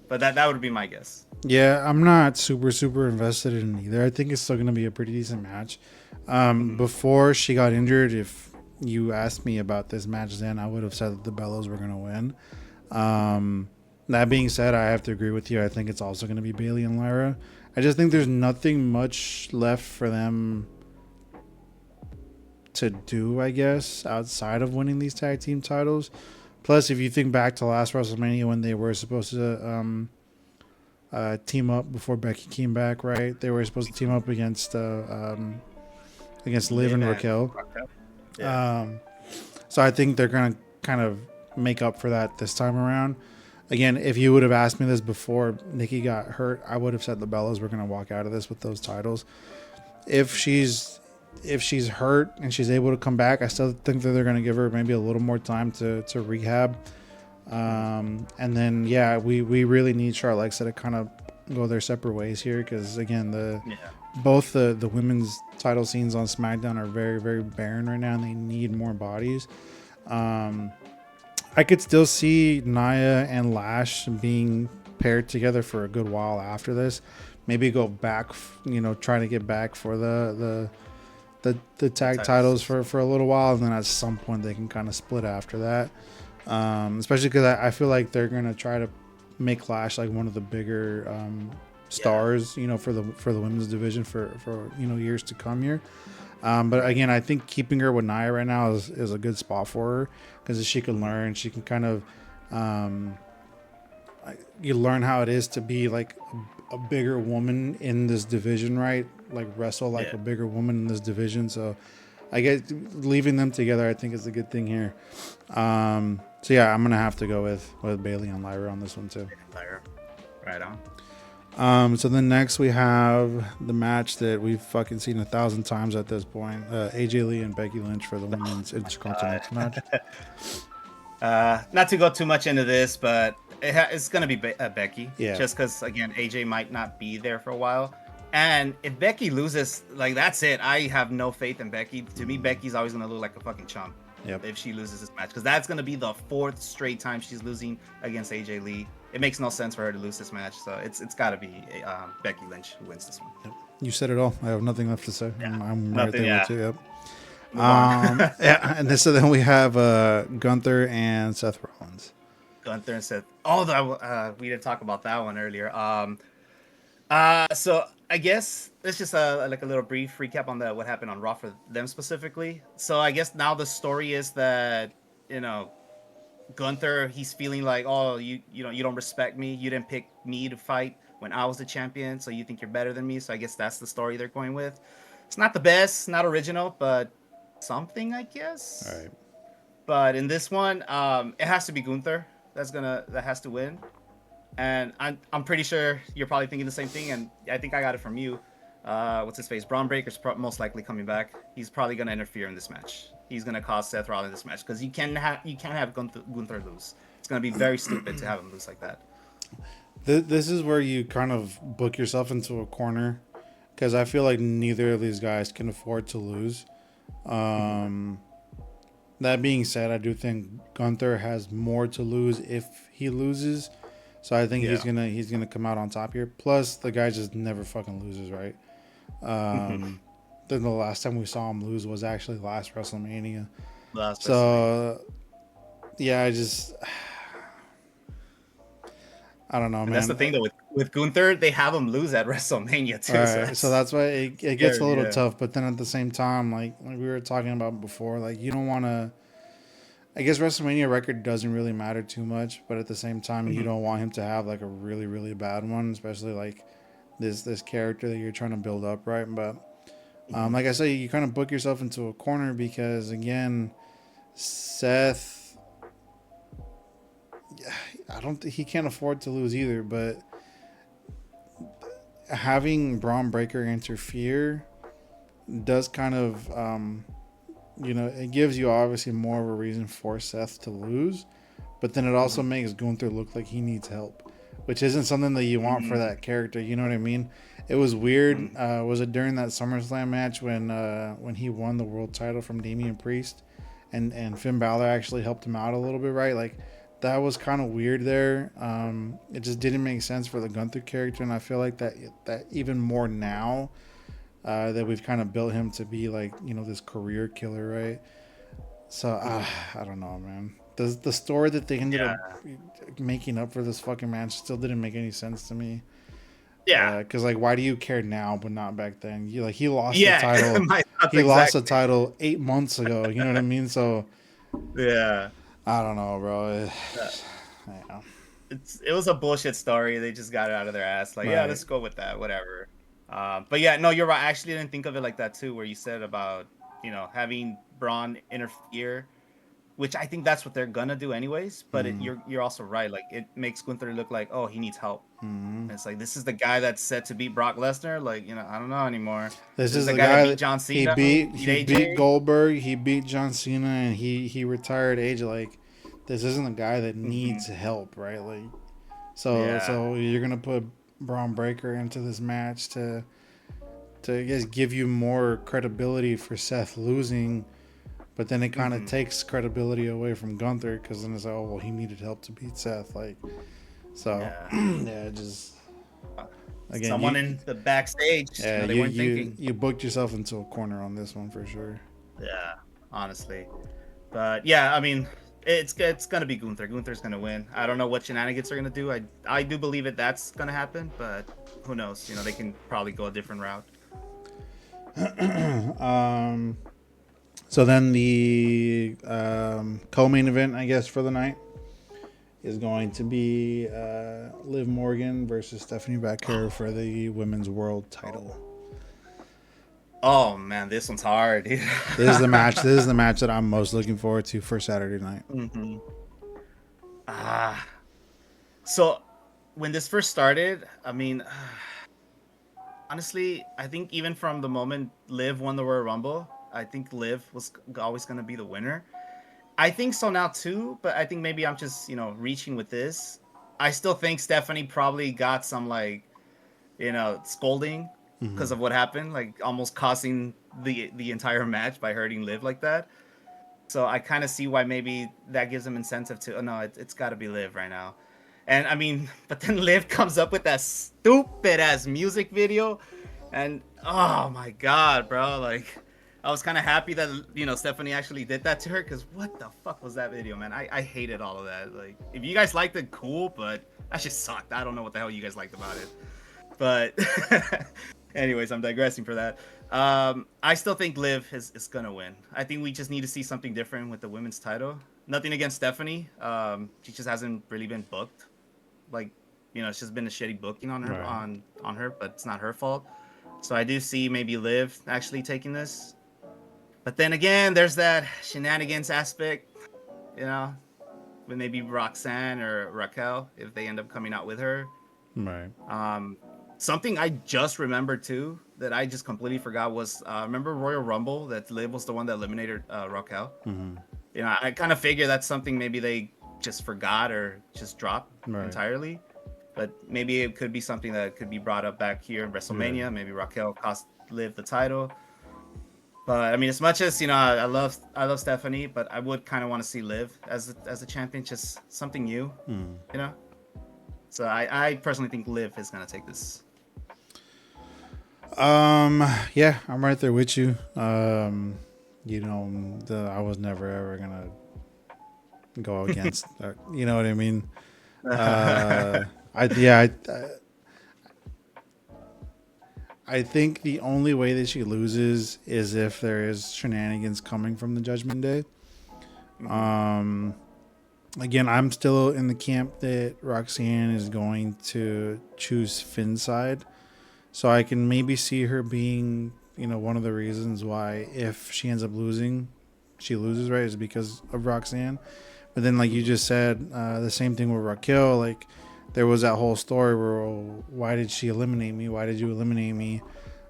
but that would be my guess.
Yeah, I'm not super invested in it either. I think it's still going to be a pretty decent match. Before she got injured, if you asked me about this match then, I would have said that the Bellas were going to win. That being said, I have to agree with you. I think it's also going to be Bailey and Lyra. I just think there's nothing much left for them to do, I guess, outside of winning these tag team titles. Plus, if you think back to last WrestleMania when they were supposed to team up before Becky came back, right? They were supposed to team up against Liv and Raquel.
Yeah.
So I think they're going to kind of make up for that this time around. Again, if you would have asked me this before Nikki got hurt, I would have said the Bellas were going to walk out of this with those titles. If she's if she's hurt and she's able to come back, I still think that they're going to give her maybe a little more time to rehab. And then yeah, we really need Charlotte to kind of go their separate ways here because again
Yeah.
both the women's title scenes on SmackDown are very very barren right now and they need more bodies. Um, I could still see Nia and Lash being paired together for a good while after this. Maybe go back, trying to get back for the
The
tag titles
titles.
for a little while, and then at some point they can kind of split after that. Especially because I feel like they're gonna try to make Lash like one of the bigger
Yeah.
stars, for the women's division for years to come here. But again, I think keeping her with Nia right now is a good spot for her because she can learn. She can kind of you learn how it is to be like a bigger woman in this division, right? Like wrestle like
Yeah.
a bigger woman in this division. So I get leaving them together. I think is a good thing here. So yeah, I'm gonna have to go with Bailey and Lyra on this one too.
Fire. Right on.
So then next we have the match that we've fucking seen 1,000 times at this point. AJ Lee and Becky Lynch for the women's intercontinental match.
Not to go too much into this, but it's gonna be Becky.
Yeah.
Just because again, AJ might not be there for a while, and if Becky loses, like that's it. I have no faith in Becky. To me, Becky's always gonna look like a fucking chump.
Yep.
If she loses this match, because that's gonna be the 4th straight time she's losing against AJ Lee. It makes no sense for her to lose this match, so it's got to be Becky Lynch who wins this one.
Yep. You said it all. I have nothing left to say.
Yeah.
I'm right
Nothing.
there
Yeah.
with you. Yep.
Move on.
Yeah, and so then we have Gunther and Seth Rollins.
Gunther and Seth. We didn't talk about that one earlier. So I guess it's just like a little brief recap on what happened on Raw for them specifically. So I guess now the story is that Gunther, he's feeling like, oh, you don't respect me. You didn't pick me to fight when I was the champion, so you think you're better than me. So I guess that's the story they're going with. It's not the best, not original, but something, I guess.
All right.
But in this one, it has to be Gunther that has to win. And I'm pretty sure you're probably thinking the same thing, and I think I got it from you. What's his face? Braun Breaker's most likely coming back. He's probably gonna interfere in this match. He's gonna cause Seth Rollins this match because you can't have Gunther lose. It's gonna be very stupid to have him lose like that.
This is where you kind of book yourself into a corner because I feel like neither of these guys can afford to lose. That being said, I do think Gunther has more to lose if he loses. So I think he's gonna come out on top here. Plus, the guy just never fucking loses, right? Then the last time we saw him lose was actually last WrestleMania. Yeah, I don't know, man.
That's the thing though with Gunther, they have him lose at WrestleMania too.
Right, so that's why it gets a little
yeah.
tough. But then at the same time, like we were talking about before, like you don't want to. I guess WrestleMania record doesn't really matter too much, but at the same time, you don't want him to have like a really really bad one, especially like this character that you're trying to build up, right? But like I said, you kind of book yourself into a corner because again, Seth, I don't think he can't afford to lose either, but having Braun Breaker interfere does kind of it gives you obviously more of a reason for Seth to lose, but then it also makes Gunther look like he needs help, which isn't something that you want for that character. You know what I mean? It was weird. Was it during that SummerSlam match when he won the world title from Damian Priest, and Finn Balor actually helped him out a little bit, right? Like that was kind of weird there. It just didn't make sense for the Gunther character, and I feel like that even more now. That we've kind of built him to be like this career killer, right? So I don't know, man. The story that they ended up making up for this fucking match still didn't make any sense to me.
Yeah,
because like, why do you care now but not back then? He lost the title.
He
lost the title 8 months ago. You know what I mean? So
yeah,
I don't know, bro.
Yeah. It was a bullshit story. They just got it out of their ass. Like, yeah, let's go with that. Whatever. But yeah, no, you're right. I actually didn't think of it like that too, where you said about having Braun interfere which I think that's what they're gonna do anyways. But
Mm-hmm.
you're also right. Like it makes Gunther look like, oh, he needs help.
Mm-hmm.
And it's like this is the guy that's set to beat Brock Lesnar. Like, I don't know anymore.
This
This is
is
the
the
guy that
guy
beat
that
John Cena, beat
he beat
AJ.
Goldberg, he beat John Cena, and he retired AJ. Like, this isn't a guy that
Hmm.
needs help, right? Like,
Yeah.
so you're gonna put Braun Breaker into this match to I guess give you more credibility for Seth losing, but then it kind of
Hmm.
takes credibility away from Gunther because then it's like, oh well, he needed help to beat Seth. Like, so
Yeah.
yeah, just
Uh,
again,
Someone in the backstage,
yeah,
they weren't thinking.
you booked yourself into a corner on this one for sure.
Yeah, honestly. But yeah, I mean, it's gonna be Gunther. Gunther's gonna win. I don't know what shenanigans are gonna do. I do believe that's gonna happen, but who knows? They can probably go a different route.
um, so then the co-main event, I guess, for the night is going to be Liv Morgan versus Stephanie Baker for the women's world title.
Oh man, this one's hard, dude.
This is the match. This is the match that I'm most looking forward to for Saturday night.
Hmm. Ah, so when this first started, I mean, honestly, I think even from the moment Liv won the Royal Rumble, I think Liv was always gonna be the winner. I think so now too, but I think maybe I'm just reaching with this. I still think Stephanie probably got some like scolding because
Mm-hmm.
of what happened, like almost costing the entire match by hurting Liv like that. So I kind of see why maybe that gives them incentive to, oh no, it's got to be Liv right now. And I mean, but then Liv comes up with that stupid ass music video, and oh my god, bro, like I was kind of happy that Stephanie actually did that to her, because what the fuck was that video, man? I hated all of that. Like, if you guys liked it, cool, but that just sucked. I don't know what the hell you guys liked about it. But anyways, I'm digressing for that. I still think Liv is gonna win. I think we just need to see something different with the women's title. Nothing against Stephanie. She just hasn't really been booked. Like, it's just been a shitty booking on her
Right.
on her, but it's not her fault. So I do see maybe Liv actually taking this. But then again, there's that shenanigans aspect, you know, with maybe Roxanne or Raquel if they end up coming out with her.
Right.
Um, Something I just remembered too that I just completely forgot was, remember Royal Rumble, that Liv was the one that eliminated Raquel.
Mm-hmm.
I kind of figure that's something maybe they just forgot or just dropped
Right.
entirely. But maybe it could be something that could be brought up back here in
Yeah.
WrestleMania. Maybe Raquel cost Liv the title. But I mean, as much as I love Stephanie, but I would kind of want to see Liv as a champion, just something new,
Mm.
you know. So I personally think Liv is gonna take this.
Yeah, I'm right there with you. I was never ever gonna go against. You know what I mean? I yeah, I think the only way that she loses is if there is shenanigans coming from the Judgment Day.
Mhm.
Um, Again, I'm still in the camp that Roxanne is going to choose Finn's side. So I can maybe see her being, one of the reasons why if she ends up losing, she loses, right, is because of Roxanne. But then, like you
Mhm.
just said, the same thing with Raquel. Like, there was that whole story where, oh, why did she eliminate me? Why did you eliminate me?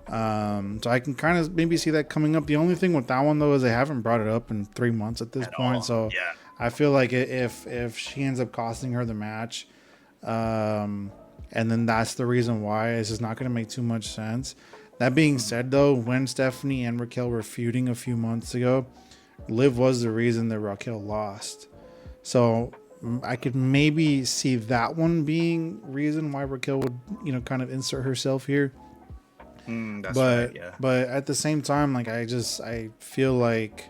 So I can kind of maybe see that coming up. The only thing with that one though is they haven't brought it up in 3 months at this
At
point.
all.
So
Yeah.
I feel like if she ends up costing her the match, um, and then that's the reason why, it's just not going to make too much sense. That being
Mhm.
said, though, when Stephanie and Raquel were feuding a few months ago, Liv was the reason that Raquel lost. So I could maybe see that one being reason why Raquel would, kind of insert herself here.
That's right.
But
Yeah.
but at the same time, like I feel like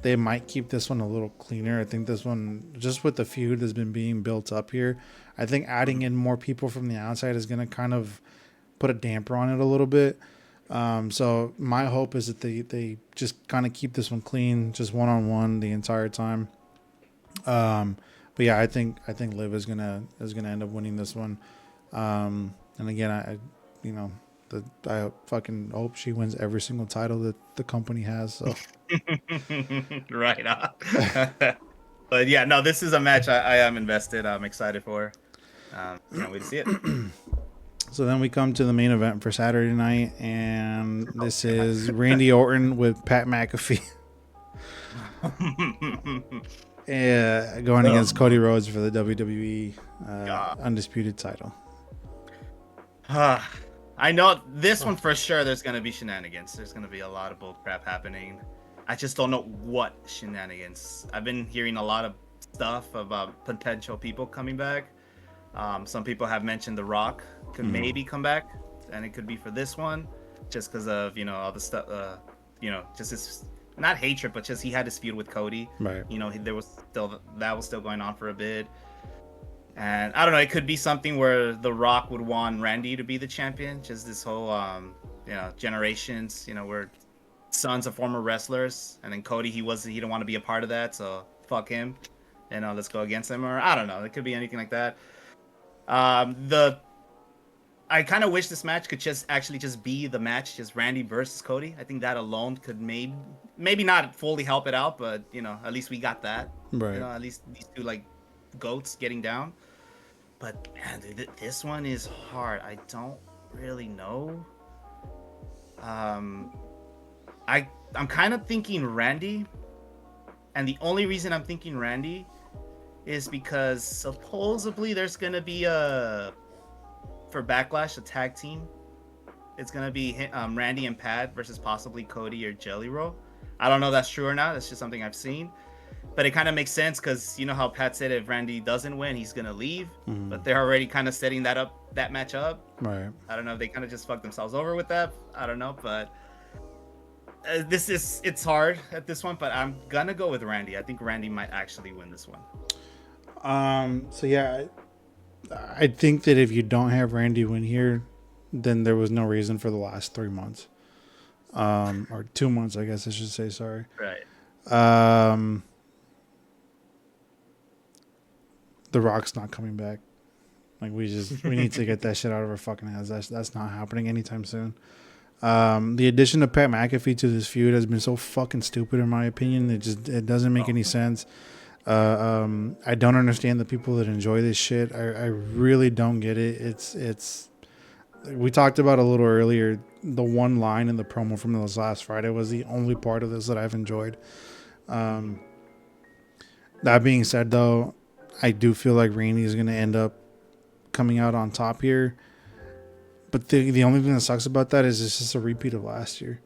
they might keep this one a little cleaner. I think this one, just with the feud that's been being built up here, I think adding
Mhm.
in more people from the outside is going to kind of put a damper on it a little bit. So my hope is that they just kind of keep this one clean, just one on one the entire time. Um, but yeah, I think Liv is gonna end up winning this one. And again, you know, I fucking hope she wins every single title that the company has. So
Right on. But yeah, no, this is a match I am invested. I'm excited for. Can't wait to see it.
So then we come to the main event for Saturday night, and
Oh
this is Randy Orton with Pat McAfee. Yeah, going against Cody Rhodes for the WWE
God.
Undisputed title.
I know this one for sure. There's gonna be shenanigans. There's gonna be a lot of bull crap happening. I just don't know what shenanigans. I've been hearing a lot of stuff about potential people coming back. Some people have mentioned The Rock could maybe come back, and it could be for this one, just because of all the stuff. Just his not hatred, but just he had his feud with Cody.
Right.
There was still going on for a bit. And I don't know, it could be something where The Rock would want Randy to be the champion. Just this whole, generations, where sons of former wrestlers, and then Cody, he didn't want to be a part of that, so fuck him. Let's go against him, or I don't know. It could be anything like that. I kind of wish this match could just be the match, just Randy versus Cody. I think that alone could maybe not fully help it out, but at least we got that.
Right.
At least these two like goats getting down. But man, dude, this one is hard. I don't really know. I'm kind of thinking Randy, and the only reason I'm thinking Randy is because supposedly there's gonna be for Backlash a tag team. It's gonna be Randy and Pat versus possibly Cody or Jelly Roll. I don't know if that's true or not. That's just something I've seen. But it kind of makes sense because you know how Pat said if Randy doesn't win, he's gonna leave.
Mm-hmm.
But they're already kind of setting that match up.
Right.
I don't know if they kind of just fucked themselves over with that. I don't know, but it's hard at this one. But I'm gonna go with Randy. I think Randy might actually win this one.
So yeah, I think that if you don't have Randy win here, then there was no reason for the last 3 months, or 2 months, I guess I should say. Sorry.
Right.
The Rock's not coming back. Like we need to get that shit out of our fucking heads. That's not happening anytime soon. The addition of Pat McAfee to this feud has been so fucking stupid in my opinion. It doesn't make any sense. I don't understand the people that enjoy this shit. I really don't get it. It's we talked about a little earlier. The one line in the promo from this last Friday was the only part of this that I've enjoyed. That being said, though, I do feel like Randy is going to end up coming out on top here. But the only thing that sucks about that is it's just a repeat of last year.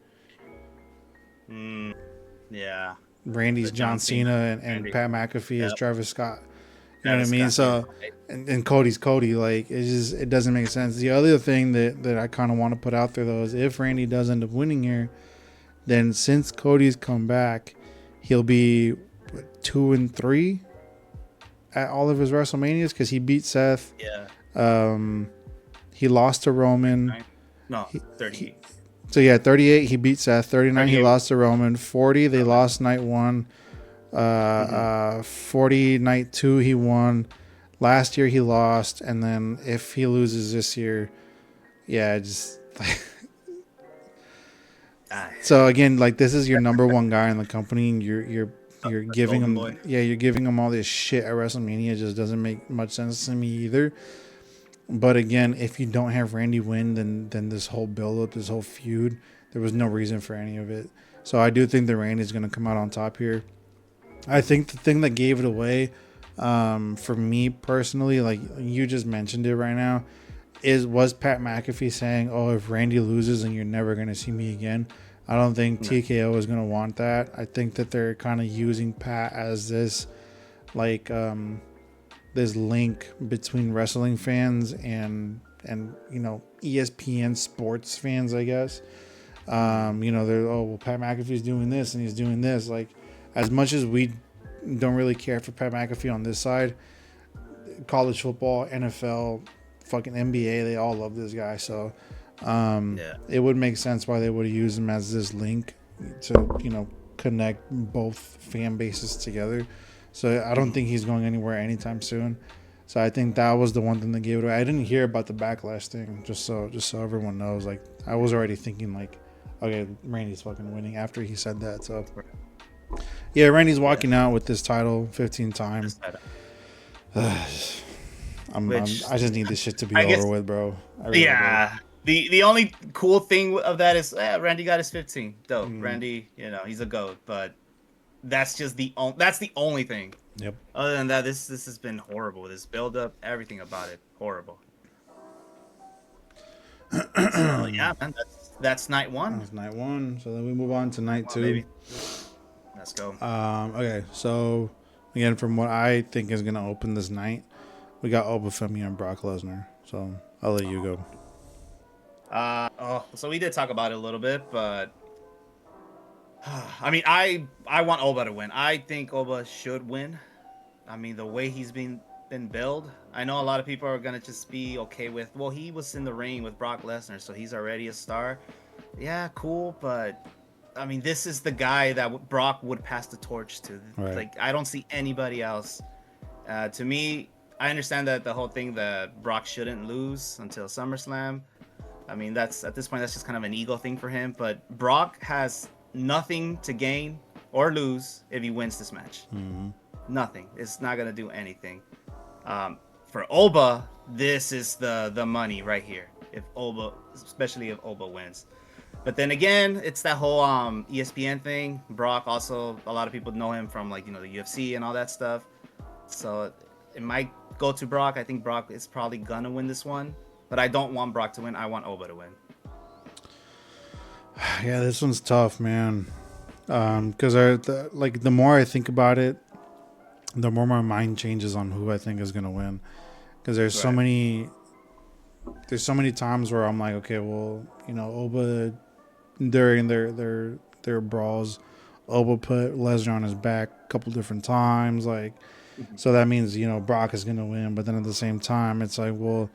Yeah.
Randy's John Cena and Pat McAfee is Travis Scott. You know what I mean?
Scott,
So, and Cody's Cody. Like, it doesn't make sense. The other thing that I kind of want to put out there, though, is if Randy does end up winning here, then since Cody's come back, he'll be 2-3 at all of his WrestleManias because he beat Seth.
Yeah.
He lost to Roman.
No, 38.
So yeah, 38 he beat Seth. 39 he lost to Roman. 40 they lost night 1. 40 night 2 he won. Last year he lost, and then if he loses this year, yeah, just. So again, like this is your number one guy in the company, and you're giving him you're giving him all this shit at WrestleMania. It just doesn't make much sense to me either. But again, if you don't have Randy win, then this whole build-up, this whole feud, there was no reason for any of it. So I do think that Randy's going to come out on top here. I think the thing that gave it away, for me personally, like you just mentioned it right now, was Pat McAfee saying, "Oh, if Randy loses, then you're never going to see me again." I don't think TKO is going to want that. I think that they're kind of using Pat as this, like, this link between wrestling fans and ESPN sports fans, I guess. They're Pat McAfee's doing this and he's doing this. Like, as much as we don't really care for Pat McAfee on this side, college football, NFL, fucking NBA, they all love this guy. So it would make sense why they would use him as this link to connect both fan bases together. So I don't think he's going anywhere anytime soon. So I think that was the one thing that gave it away. I didn't hear about the Backlash thing, just so everyone knows. Like, I was already thinking like, okay, Randy's fucking winning after he said that. So Yeah, Randy's
Yeah,
walking out with this title 15 time.
this title.
I'm
Which
I just need this shit to be
I
over
guess,
with, bro. I really do.
yeah. The only cool thing of that is, Randy got his 15. Dope.
Mm,
Randy, he's a goat, but that's the only thing.
yep.
Other than that, this has been horrible. This build up, everything about it, horrible. So yeah, man, that's night one.
That's night one. So then we move on to
Night
night
one,
two.
baby. Let's go.
Okay, so again, from what I think is gonna open this night, we got Obafemi and Brock Lesnar. So I'll let you go.
So we did talk about it a little bit, but I mean, I want Oba to win. I think Oba should win. I mean, the way he's been billed, I know a lot of people are gonna just be okay with. Well, he was in the ring with Brock Lesnar, so he's already a star. Yeah, cool, but I mean, this is the guy that Brock would pass the torch to.
Right.
Like, I don't see anybody else. To me, I understand that the whole thing that Brock shouldn't lose until SummerSlam. I mean, that's at this point that's just kind of an ego thing for him. But Brock has nothing to gain or lose if he wins this match.
Mm-hmm.
Nothing. It's not gonna do anything. For Oba, this is the money right here. If Oba, especially if Oba wins. But then again, it's that whole ESPN thing. Brock also, a lot of people know him from, like, the UFC and all that stuff. So it might go to Brock. I think Brock is probably gonna win this one, but I don't want Brock to win. I want Oba to win.
Yeah, this one's tough, man. Because the more I think about it, the more my mind changes on who I think is gonna win. Because
Right.
there's so many times where I'm like, okay, well, Oba during their brawls, Oba put Lesnar on his back a couple different times, like,
Mhm.
so that means Brock is gonna win. But then at the same time, it's like, well,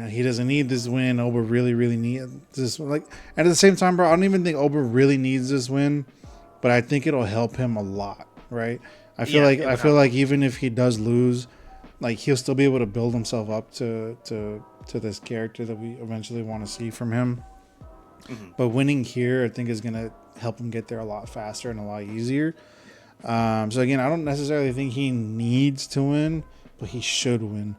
he doesn't need this win. Oba really needs this. Like, and at the same time, bro, I don't even think Oba really needs this win, but I think it'll help him a lot, right?
Yeah, it
I
would
feel
help a
like
lot.
even if he does lose, like, he'll still be able to build himself up to this character that we eventually want to see from him.
Mhm.
But winning here, I think, is gonna help him get there a lot faster and a lot easier. So again, I don't necessarily think he needs to win, but he should win.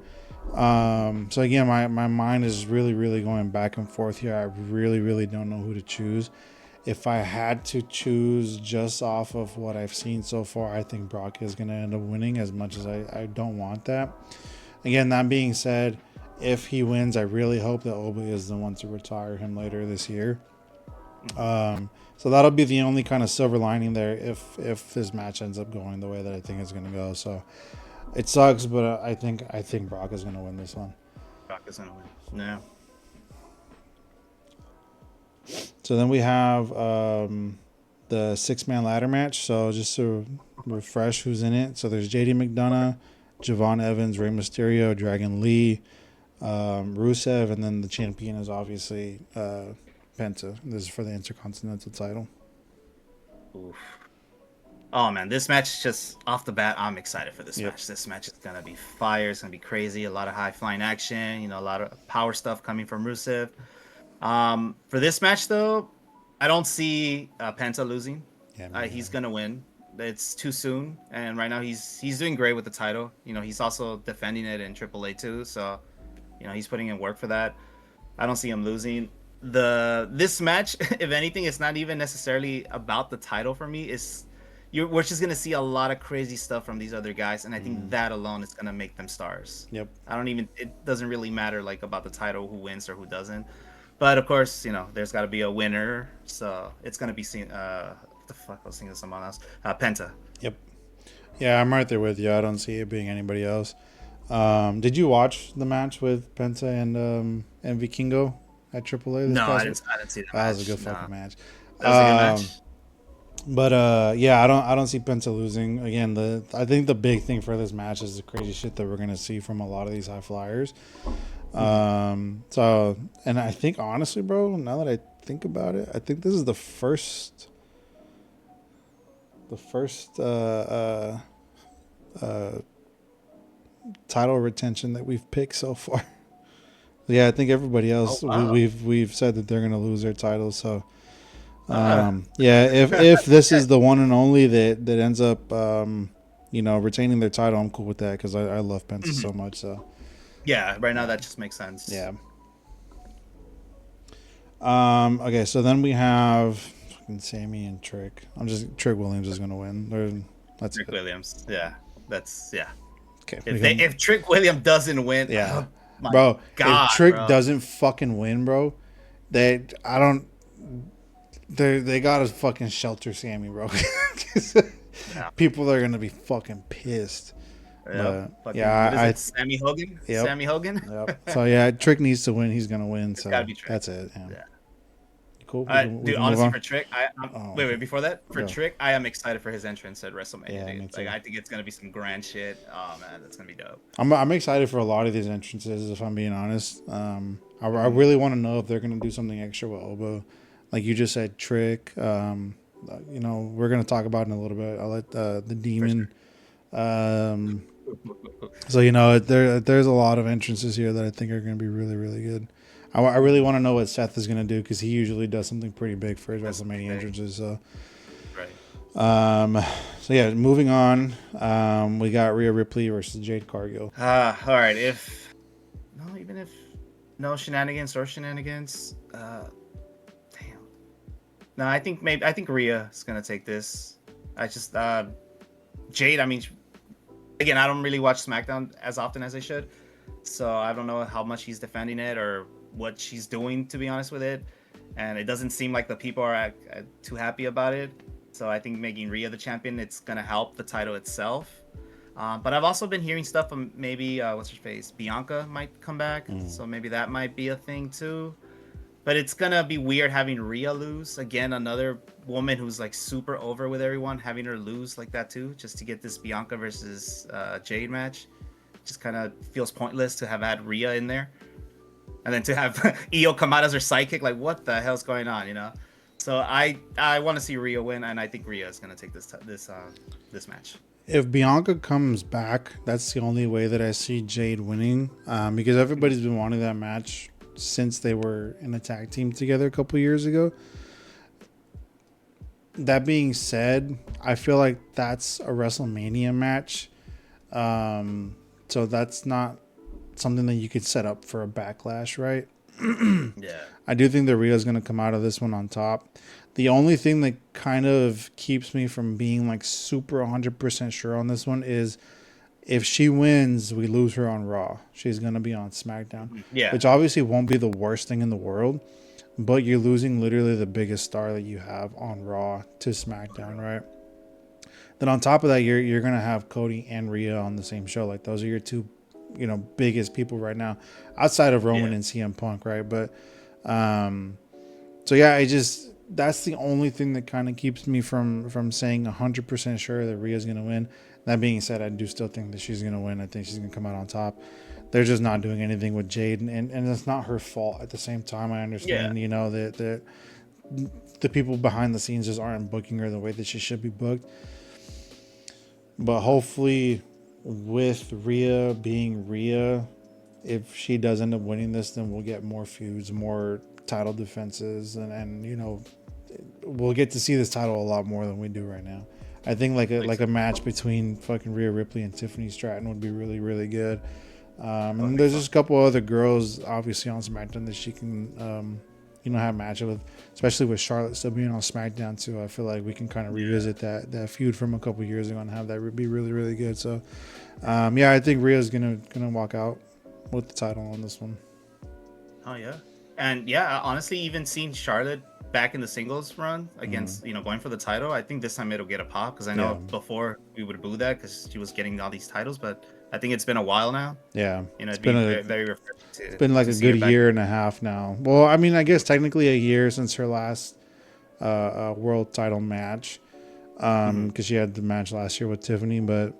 So again, my mind is really going back and forth here. I really don't know who to choose. If I had to choose just off of what I've seen so far, I think Brock is going to end up winning, as much as I don't want that. Again, that being said, if he wins, I really hope that Oba is the one to retire him later this year.
Mhm.
So that'll be the only kind of silver lining there if this match ends up going the way that I think it's going to go. So it sucks, but I think Brock is going to win this one.
Brock is gonna win. Yeah.
So then we have the 6-man ladder match. So just to refresh who's in it. So there's JD
Okay.
McDonough, Javon Evans, Rey Mysterio, Dragon Lee, Rusev, and then the champion is obviously Penta. This is for the Intercontinental title.
Oof. Oh man, this match, just off the bat, I'm excited for this
Yep.
match. This match is gonna be fire. It's gonna be crazy. A lot of high flying action. A lot of power stuff coming from Rusev. For this match though, I don't see Penta losing.
Yeah, me
He's
neither.
gonna win. It's too soon, and right now he's doing great with the title. He's also defending it in AAA too, so he's putting in work for that. I don't see him losing. This match, if anything, it's not even necessarily about the title for me. We're just gonna see a lot of crazy stuff from these other guys, and I think
Mm,
that alone is gonna make them stars.
yep.
It doesn't really matter, like, about the title, who wins or who doesn't. But of course, there's got to be a winner, so it's gonna be seen. What the fuck? I was thinking of someone else. Penta.
Yep. Yeah, I'm right there with you. I don't see it being anybody else. Did you watch the match with Penta and Vikingo at AAA this
No,
past week?
I didn't see the
That was a
match.
good
No,
fucking match.
that was a good
Um,
match.
but yeah, I don't see Penta losing. Again, I think the big thing for this match is the crazy shit that we're gonna see from a lot of these high flyers.
Mhm.
So, and I think honestly, bro, now that I think about it, I think this is the first uh, title retention that we've picked so far. Yeah, I think everybody
Oh
else
wow.
we've said that they're gonna lose their titles. So Yeah, if this is the one and only that ends up retaining their title, I'm cool with that because I love Penta so much. So
Yeah, right now that just makes sense.
yeah. Okay, so then we have fucking Sammy and Trick. Trick Williams is gonna win. That's
Trick
it.
Williams. Yeah, that's yeah.
Okay,
If Trick Williams doesn't win,
yeah,
oh my
bro. If
god,
Trick
bro.
doesn't fucking win, bro, they I don't. They gotta fucking shelter Sammy, bro.
Yeah.
People are gonna be fucking pissed.
Yep.
But yeah,
Fucking what is
I
it? Sammy Hogan?
yep,
Sammy Hogan?
yep. So yeah, Trick needs to win. He's gonna win.
It's gotta
So
be Trick.
that's it. Yeah.
Yeah.
Cool. We
Dude,
can move
honestly,
on.
for Trick,
Oh,
wait, before that, for
go.
Trick, I am excited for his entrance at WrestleMania,
Yeah, me
dude.
too.
Like, I think it's gonna be some grand shit. Oh man, that's gonna be dope.
I'm excited for a lot of these entrances. If I'm being honest, I really want to know if they're gonna do something extra with Obo, like you just said, Trick. We're gonna talk about it in a little bit. I'll let the demon. So there's a lot of entrances here that I think are gonna be really really good. I really want to know what Seth is gonna do because he usually does something pretty big for his WrestleMania entrances. So.
Right.
So yeah, moving on. We got Rhea Ripley versus Jade Cargill.
All right. Even if no shenanigans or shenanigans. Damn. No, I think Rhea is gonna take this. I just Jade. I mean, again, I don't really watch SmackDown as often as I should, so I don't know how much he's defending it or what she's doing, to be honest with it. And it doesn't seem like the people are too happy about it. So I think making Rhea the champion, it's gonna help the title itself. But I've also been hearing stuff from maybe what's her face, Bianca might come back, so maybe that might be a thing too. But it's gonna be weird having Rhea lose again, another woman who's like super over with everyone, having her lose like that too, just to get this Bianca versus Jade match. Just kind of feels pointless to have had Rhea in there, and then to have Io come out as her sidekick. Like, what the hell's going on, you know? So I want to see Rhea win, and I think Rhea is gonna take this match.
If Bianca comes back, that's the only way that I see Jade winning, because everybody's been wanting that match since they were in a tag team together a couple years ago. That being said, I feel like that's a WrestleMania match, so that's not something that you could set up for a backlash, right?
Yeah.
I do think that Rhea's going to come out of this one on top. The only thing that kind of keeps me from being like super 100% sure on this one is if she wins, we lose her on Raw. She's going to be on SmackDown.
Yeah.
Which obviously won't be the worst thing in the world, but you're losing literally the biggest star that you have on Raw to SmackDown, right? Then on top of that, you're going to have Cody and Rhea on the same show. Like those are your two, biggest people right now outside of Roman and CM Punk, right? But so yeah, that's the only thing that kind of keeps me from saying 100% sure that Rhea's going to win. That being said, I do still think that she's going to win. I think she's going to come out on top. They're just not doing anything with Jade, and it's not her fault. At the same time, I understand, that the people behind the scenes just aren't booking her the way that she should be booked. But hopefully, with Rhea being Rhea, if she does end up winning this, then we'll get more feuds, more title defenses, and we'll get to see this title a lot more than we do right now. I think like a match between fucking Rhea Ripley and Tiffany Stratton would be really really good. And there's just a couple other girls obviously on SmackDown that she can have matches with, especially with Charlotte still being on SmackDown too. I feel like we can kind of revisit that feud from a couple years ago and have that be really really good. So I think Rhea's gonna walk out with the title on this one.
Oh yeah, and yeah, honestly, even seeing Charlotte back in the singles run against going for the title, I think this time it'll get a pop because I know before we would boo that because she was getting all these titles, but I think it's been a while now.
Yeah,
it's been very refreshing.
It's been like a good year and a half now. Well, I mean, I guess technically a year since her last world title match, because she had the match last year with Tiffany, but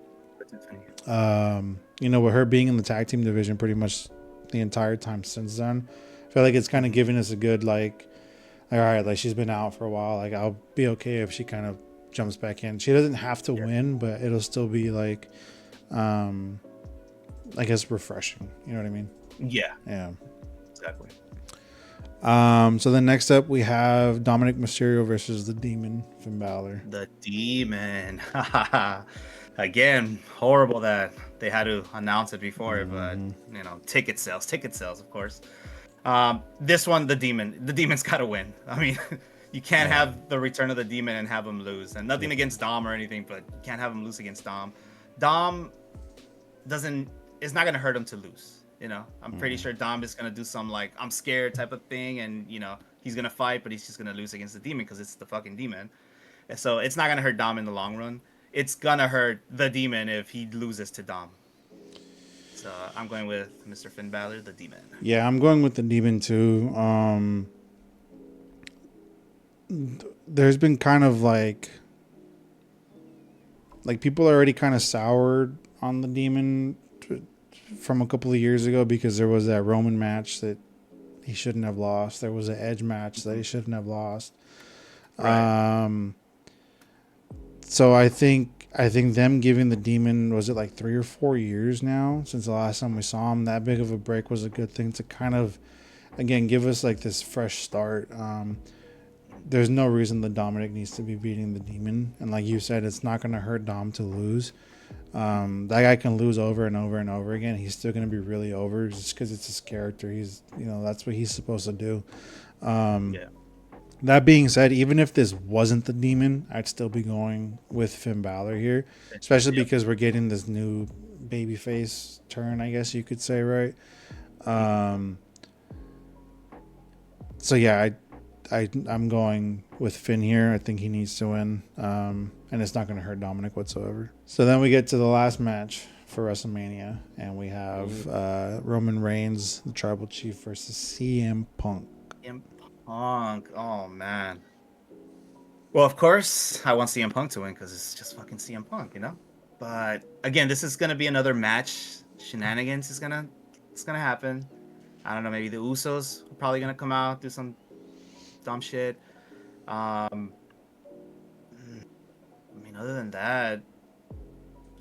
with her being in the tag team division pretty much the entire time since then, I feel like it's kind of giving us a good like all right, like she's been out for a while. Like I'll be okay if she kind of jumps back in. She doesn't have to win, but it'll still be like, I guess refreshing. You know what I mean?
Yeah.
Yeah.
Exactly.
So then next up we have Dominic Mysterio versus the Demon, Finn Balor.
The Demon. Again, horrible that they had to announce it before, but
Mhm.
ticket sales, of course. This one, the Demon's got to win. I mean, you can't
Yeah.
have the return of the Demon and have him lose. And nothing against Dom or anything, but you can't have him lose against Dom. Dom doesn't. It's not gonna hurt him to lose. I'm pretty
Mhm.
sure Dom is gonna do some like I'm scared type of thing, and he's gonna fight, but he's just gonna lose against the Demon because it's the fucking Demon. So it's not gonna hurt Dom in the long run. It's gonna hurt the Demon if he loses to Dom. So I'm going with Mr. Finn Balor, the Demon.
Yeah, I'm going with the Demon too. There's been kind of like people are already kind of soured on the Demon from a couple of years ago because there was that Roman match that he shouldn't have lost. There was an Edge match that he shouldn't have lost.
Right.
Um, so I think them giving the Demon, was it like 3 or 4 years now since the last time we saw him? That big of a break was a good thing to kind of again give us like this fresh start. There's no reason the Dominic needs to be beating the Demon, and like you said, it's not going to hurt Dom to lose. That guy can lose over and over and over again. He's still going to be really over just because it's his character. That's what he's supposed to do. Um,
Yeah.
that being said, even if this wasn't the Demon, I'd still be going with Finn Balor here, especially
Yep.
because we're getting this new babyface turn, I guess you could say, right? Um, so yeah, I'm going with Finn here. I think he needs to win, and it's not going to hurt Dominic whatsoever. So then we get to the last match for WrestleMania, and we have Roman Reigns, the Tribal Chief, versus CM Punk.
CM Punk. Oh man. Well, of course, I want CM Punk to win because it's just fucking CM Punk. But again, this is gonna be another match. Shenanigans it's gonna happen. I don't know. Maybe the Usos are probably gonna come out, do some dumb shit. Um, I mean, other than that,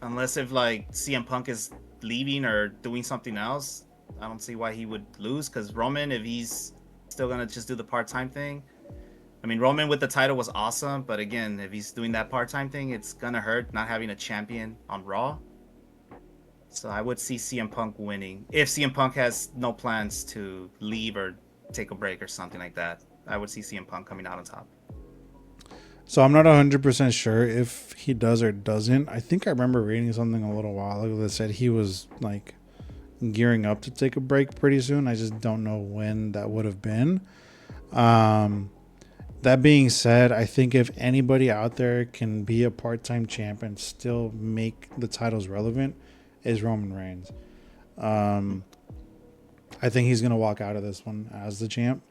unless if like CM Punk is leaving or doing something else, I don't see why he would lose. Because Roman, if he's still gonna just do the part-time thing, I mean, Roman with the title was awesome, but again, if he's doing that part-time thing, it's gonna hurt not having a champion on Raw. So I would see CM Punk winning if CM Punk has no plans to leave or take a break or something like that. I would see CM Punk coming out on top.
So I'm not 100% sure if he does or doesn't. I think I remember reading something a little while ago that said he was like gearing up to take a break pretty soon. I just don't know when that would have been. Um, that being said, I think if anybody out there can be a part-time champ and still make the titles relevant, is Roman Reigns. Um, I think he's gonna walk out of this one as the champ.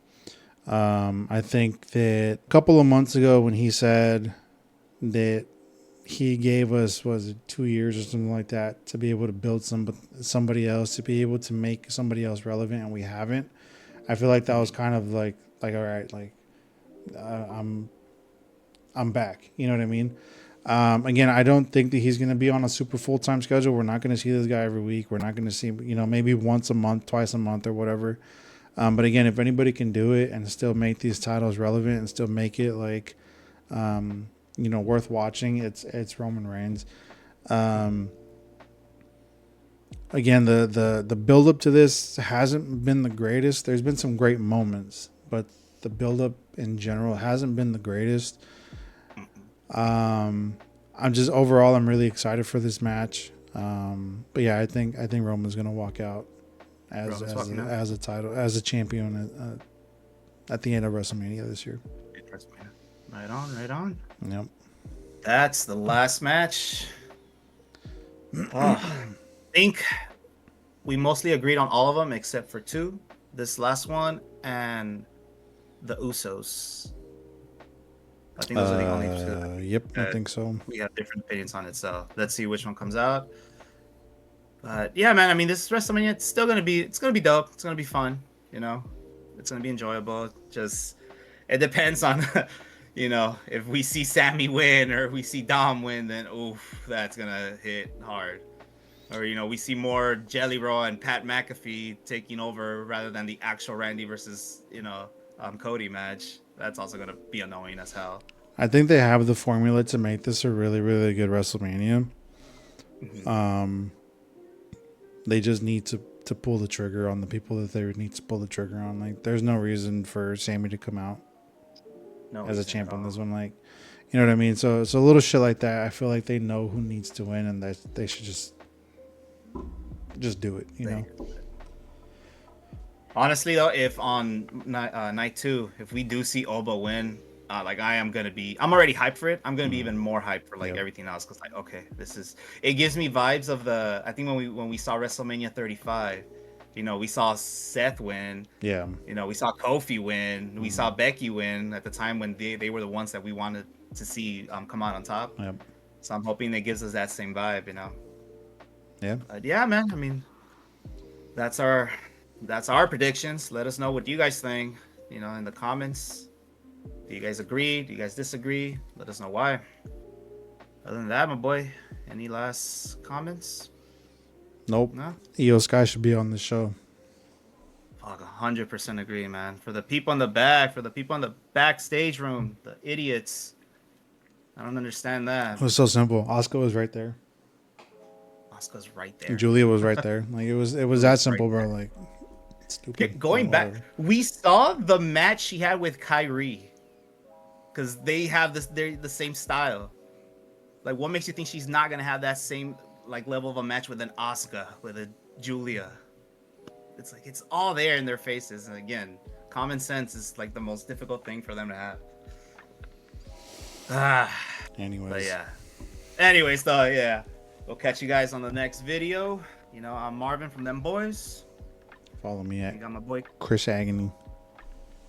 I think that a couple of months ago when he said that he gave us, was it 2 years or something like that, to be able to build somebody else, to be able to make somebody else relevant, and we haven't. I feel like that was
Mm-hmm.
kind of like all right, like uh, I'm I'm back. You know what I mean? Again, I don't think that he's going to be on a super full time schedule. We're not going to see this guy every week. We're not going to see, maybe once a month, twice a month, or whatever. But again, if anybody can do it and still make these titles relevant and still make it worth watching, it's Roman Reigns. Um, Again, the build up to this hasn't been the greatest. There's been some great moments, but the build up in general hasn't been the greatest.
Mm-hmm.
I'm just overall, I'm really excited for this match. But yeah, I think Roman's gonna walk out as
Roman's
as
walking
a,
out.
as a title as a champion at the end of WrestleMania this year.
Right on, right on.
Yep.
That's the last match. Oh, I think we mostly agreed on all of them except for two. This last one and the Usos. I think those are the only two
Yep. I
that
think so.
we have different opinions on it. So let's see which one comes out. But yeah, man. I mean, this WrestleMania, it's gonna be dope. It's gonna be fun. You know, it's gonna be enjoyable. Just it depends on, if we see Sammy win or if we see Dom win, then oof, that's gonna hit hard. Or, we see more Jelly Roll and Pat McAfee taking over rather than the actual Randy versus, Cody match. That's also going to be annoying as hell.
I think they have the formula to make this a really, really good WrestleMania.
Mm-hmm.
They just need to pull the trigger on the people that they need to pull the trigger on. Like, there's no reason for Sammy to come out as a champ on this one. Like, you know what I mean? So it's a little shit like that. I feel like they know who needs to win, and that they should just do it. You know.
Honestly, though, if on night 2, if we do see Oba win, I'm already hyped for it. I'm gonna be even more hyped for everything else, because okay, it gives me vibes of I think when we saw WrestleMania 35, we saw Seth win.
Yeah.
We saw Kofi win. We saw Becky win at the time when they were the ones that we wanted to see come out on top.
Yep.
So I'm hoping it gives us that same vibe,
Yeah.
Yeah, man. I mean, that's our predictions. Let us know what you guys think, in the comments. Do you guys agree? Do you guys disagree? Let us know why. Other than that, my boy, any last comments?
Nope.
No?
Io Sky should be on the show.
Fuck, 100% agree, man. For the people in the back, for the people in the backstage room, the idiots. I don't understand that.
It was so simple. Asuka was right there.
Asuka's right there.
Julia was right there. Like, it was that simple, bro. Like, stupid.
Going back, we saw the match she had with Kyrie. Because they have they're the same style. Like, what makes you think she's not gonna have that same level of a match with an Asuka, with a Julia? It's like it's all there in their faces, and again, common sense is the most difficult thing for them to have. Anyways, though, yeah. We'll catch you guys on the next video. I'm Marvin from Them Boys.
Follow me at
I got my boy
Chris Agony.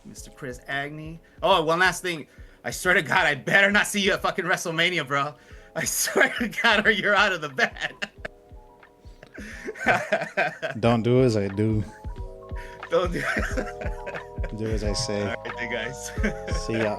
Mr. Chris Agony. Oh, one last thing. I swear to God, I better not see you at fucking WrestleMania, bro. I swear to God, or you're out of the bed.
Don't do as I do.
Don't do
Do as I say.
All right, guys.
See ya.